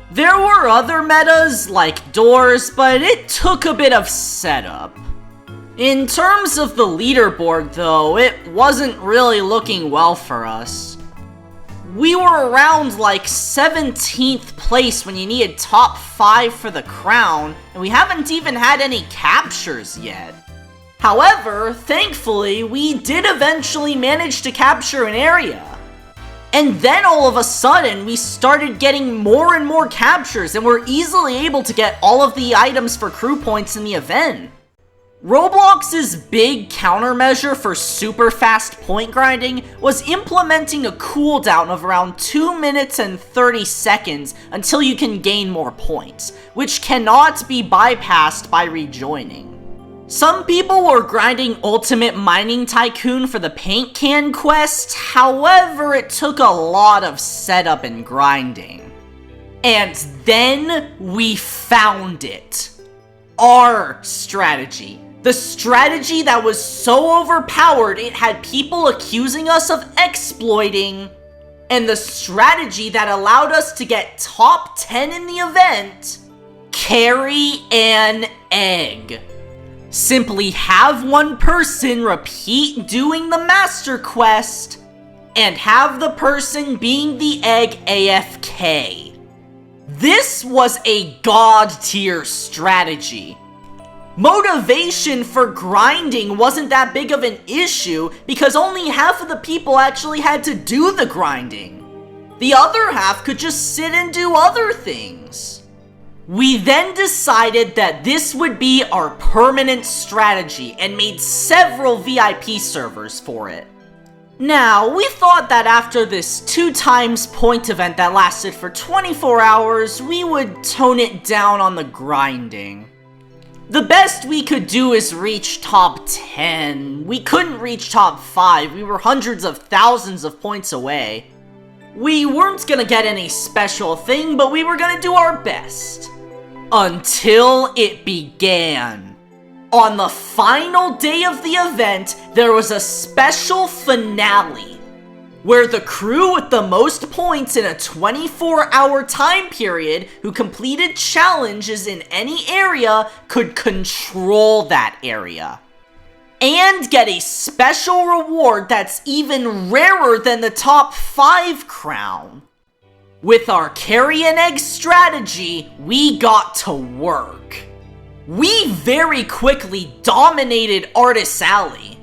Speaker 1: There were other metas like doors, but it took a bit of setup. In terms of the leaderboard though, it wasn't really looking well for us. We were around like 17th place when you needed top 5 for the crown, and we haven't even had any captures yet. However, thankfully, we did eventually manage to capture an area. And then all of a sudden, we started getting more and more captures and were easily able to get all of the items for crew points in the event. Roblox's big countermeasure for super fast point grinding was implementing a cooldown of around 2 minutes and 30 seconds until you can gain more points, which cannot be bypassed by rejoining. Some people were grinding Ultimate Mining Tycoon for the paint can quest, however it took a lot of setup and grinding. And then we found it. Our strategy. The strategy that was so overpowered it had people accusing us of exploiting. And the strategy that allowed us to get top 10 in the event. Carry an egg. Simply have one person repeat doing the master quest, and have the person being the egg AFK. This was a god tier strategy. Motivation for grinding wasn't that big of an issue because only half of the people actually had to do the grinding. The other half could just sit and do other things. We then decided that this would be our permanent strategy and made several VIP servers for it. Now, we thought that after this 2 times point event that lasted for 24 hours, we would tone it down on the grinding. The best we could do is reach top 10. We couldn't reach top 5, we were hundreds of thousands of points away. We weren't gonna get any special thing, but we were gonna do our best. Until it began. On the final day of the event, there was a special finale, where the crew with the most points in a 24-hour time period who completed challenges in any area could control that area. And get a special reward that's even rarer than the top 5 crown. With our carry an egg strategy, we got to work. We very quickly dominated Artist Alley,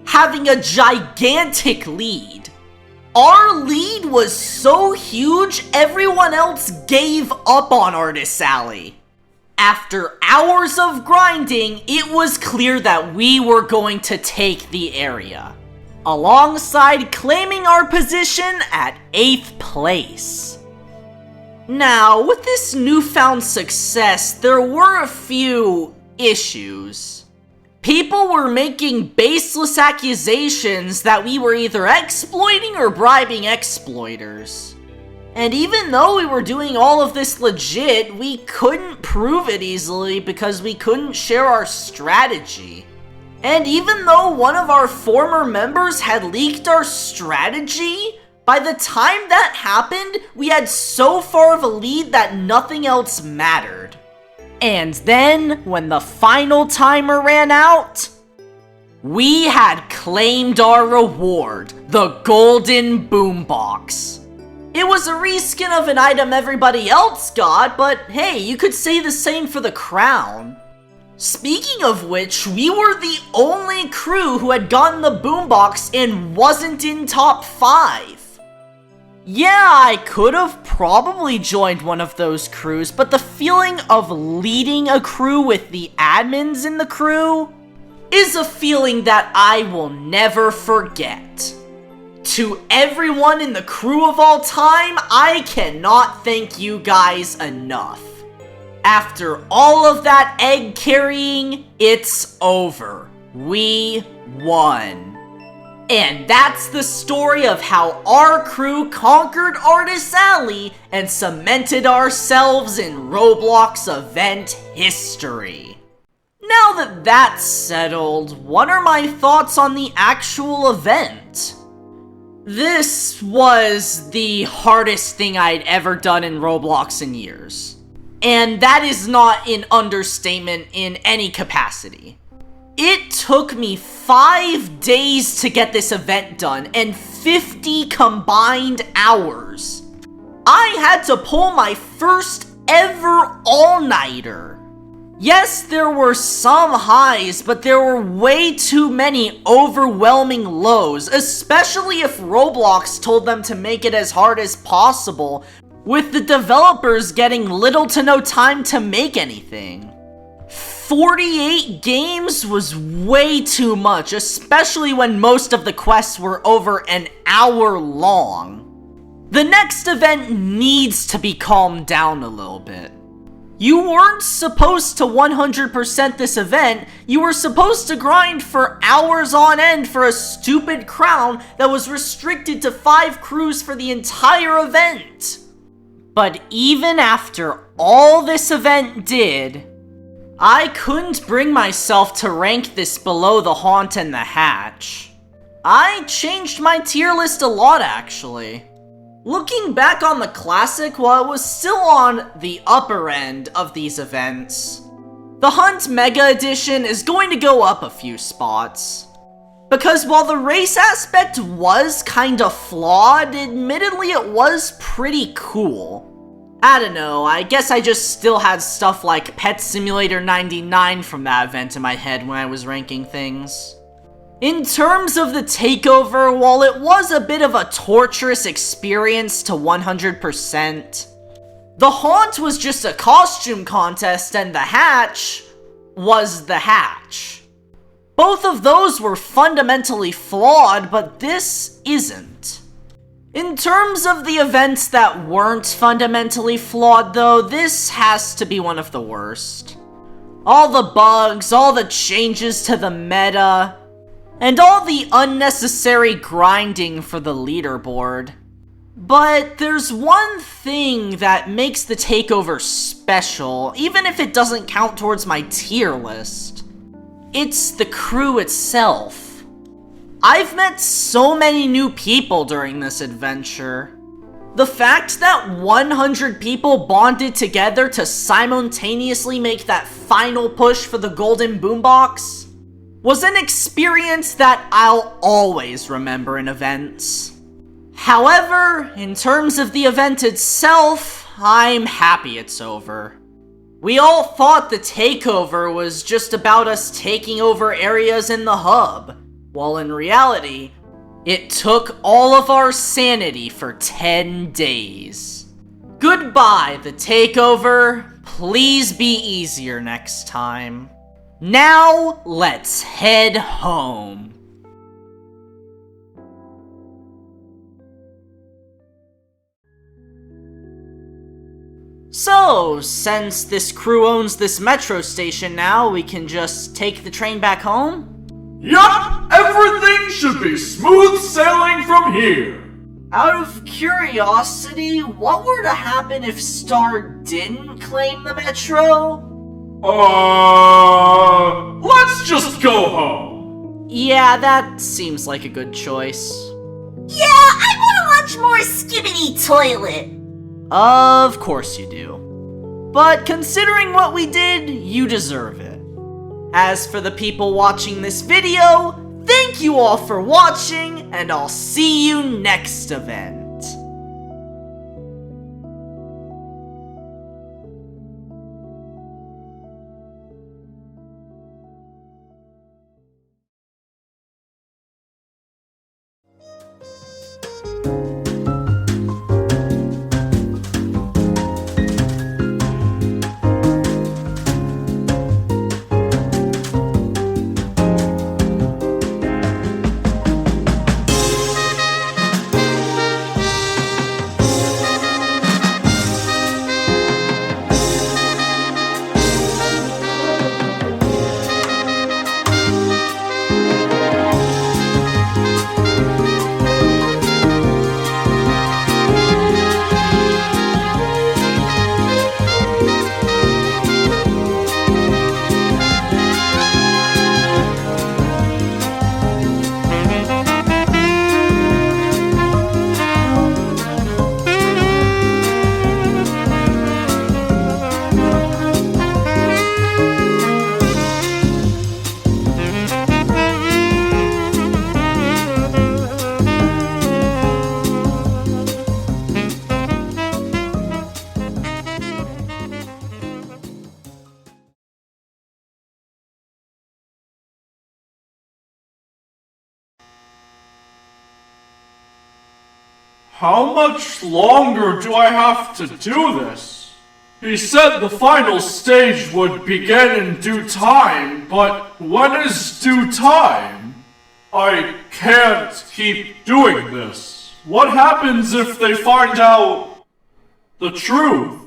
Speaker 1: having a gigantic lead. Our lead was so huge, everyone else gave up on Artist Alley. After hours of grinding, it was clear that we were going to take the area, alongside claiming our position at 8th place. Now, with this newfound success, there were a few issues. People were making baseless accusations that we were either exploiting or bribing exploiters. And even though we were doing all of this legit, we couldn't prove it easily because we couldn't share our strategy. And even though one of our former members had leaked our strategy, by the time that happened, we had so far of a lead that nothing else mattered. And then, when the final timer ran out, we had claimed our reward, the Golden Boombox. It was a reskin of an item everybody else got, but hey, you could say the same for the crown. Speaking of which, we were the only crew who had gotten the boombox and wasn't in top 5. Yeah, I could have probably joined one of those crews, but the feeling of leading a crew with the admins in the crew is a feeling that I will never forget. To everyone in the crew of all time, I cannot thank you guys enough. After all of that egg carrying, it's over. We won. And that's the story of how our crew conquered Artist Alley and cemented ourselves in Roblox event history. Now that that's settled, what are my thoughts on the actual event? This was the hardest thing I'd ever done in Roblox in years. And that is not an understatement in any capacity. It took me 5 days to get this event done and 50 combined hours. I had to pull my first ever all-nighter. Yes, there were some highs, but there were way too many overwhelming lows, especially if Roblox told them to make it as hard as possible, with the developers getting little to no time to make anything. 48 games was way too much, especially when most of the quests were over an hour long. The next event needs to be calmed down a little bit. You weren't supposed to 100% this event, you were supposed to grind for hours on end for a stupid crown that was restricted to 5 crews for the entire event. But even after all this event did, I couldn't bring myself to rank this below the Haunt and the Hatch. I changed my tier list a lot, actually. Looking back on the Classic, while it was still on the upper end of these events, the Hunt Mega Edition is going to go up a few spots. Because while the race aspect was kinda flawed, admittedly it was pretty cool. I don't know, I guess I just still had stuff like Pet Simulator 99 from that event in my head when I was ranking things. In terms of the takeover, while it was a bit of a torturous experience to 100%, the Haunt was just a costume contest and the Hatch was the Hatch. Both of those were fundamentally flawed, but this isn't. In terms of the events that weren't fundamentally flawed though, this has to be one of the worst. All the bugs, all the changes to the meta, and all the unnecessary grinding for the leaderboard. But there's one thing that makes the takeover special, even if it doesn't count towards my tier list. It's the crew itself. I've met so many new people during this adventure. The fact that 100 people bonded together to simultaneously make that final push for the golden boombox was an experience that I'll always remember in events. However, in terms of the event itself, I'm happy it's over. We all thought the takeover was just about us taking over areas in the hub, while in reality, it took all of our sanity for 10 days. Goodbye, the takeover. Please be easier next time. Now, let's head home. So, since this crew owns this metro station now, we can just take the train back home?
Speaker 3: Yup! Everything should be smooth sailing from here!
Speaker 1: Out of curiosity, what were to happen if Star didn't claim the metro?
Speaker 3: Let's just go home.
Speaker 1: Yeah, that seems like a good choice.
Speaker 4: Yeah, I wanna watch more Skibbity Toilet.
Speaker 1: Of course you do. But considering what we did, you deserve it. As for the people watching this video, thank you all for watching, and I'll see you next event.
Speaker 3: How much longer do I have to do this? He said the final stage would begin in due time, but when is due time? I can't keep doing this. What happens if they find out the truth?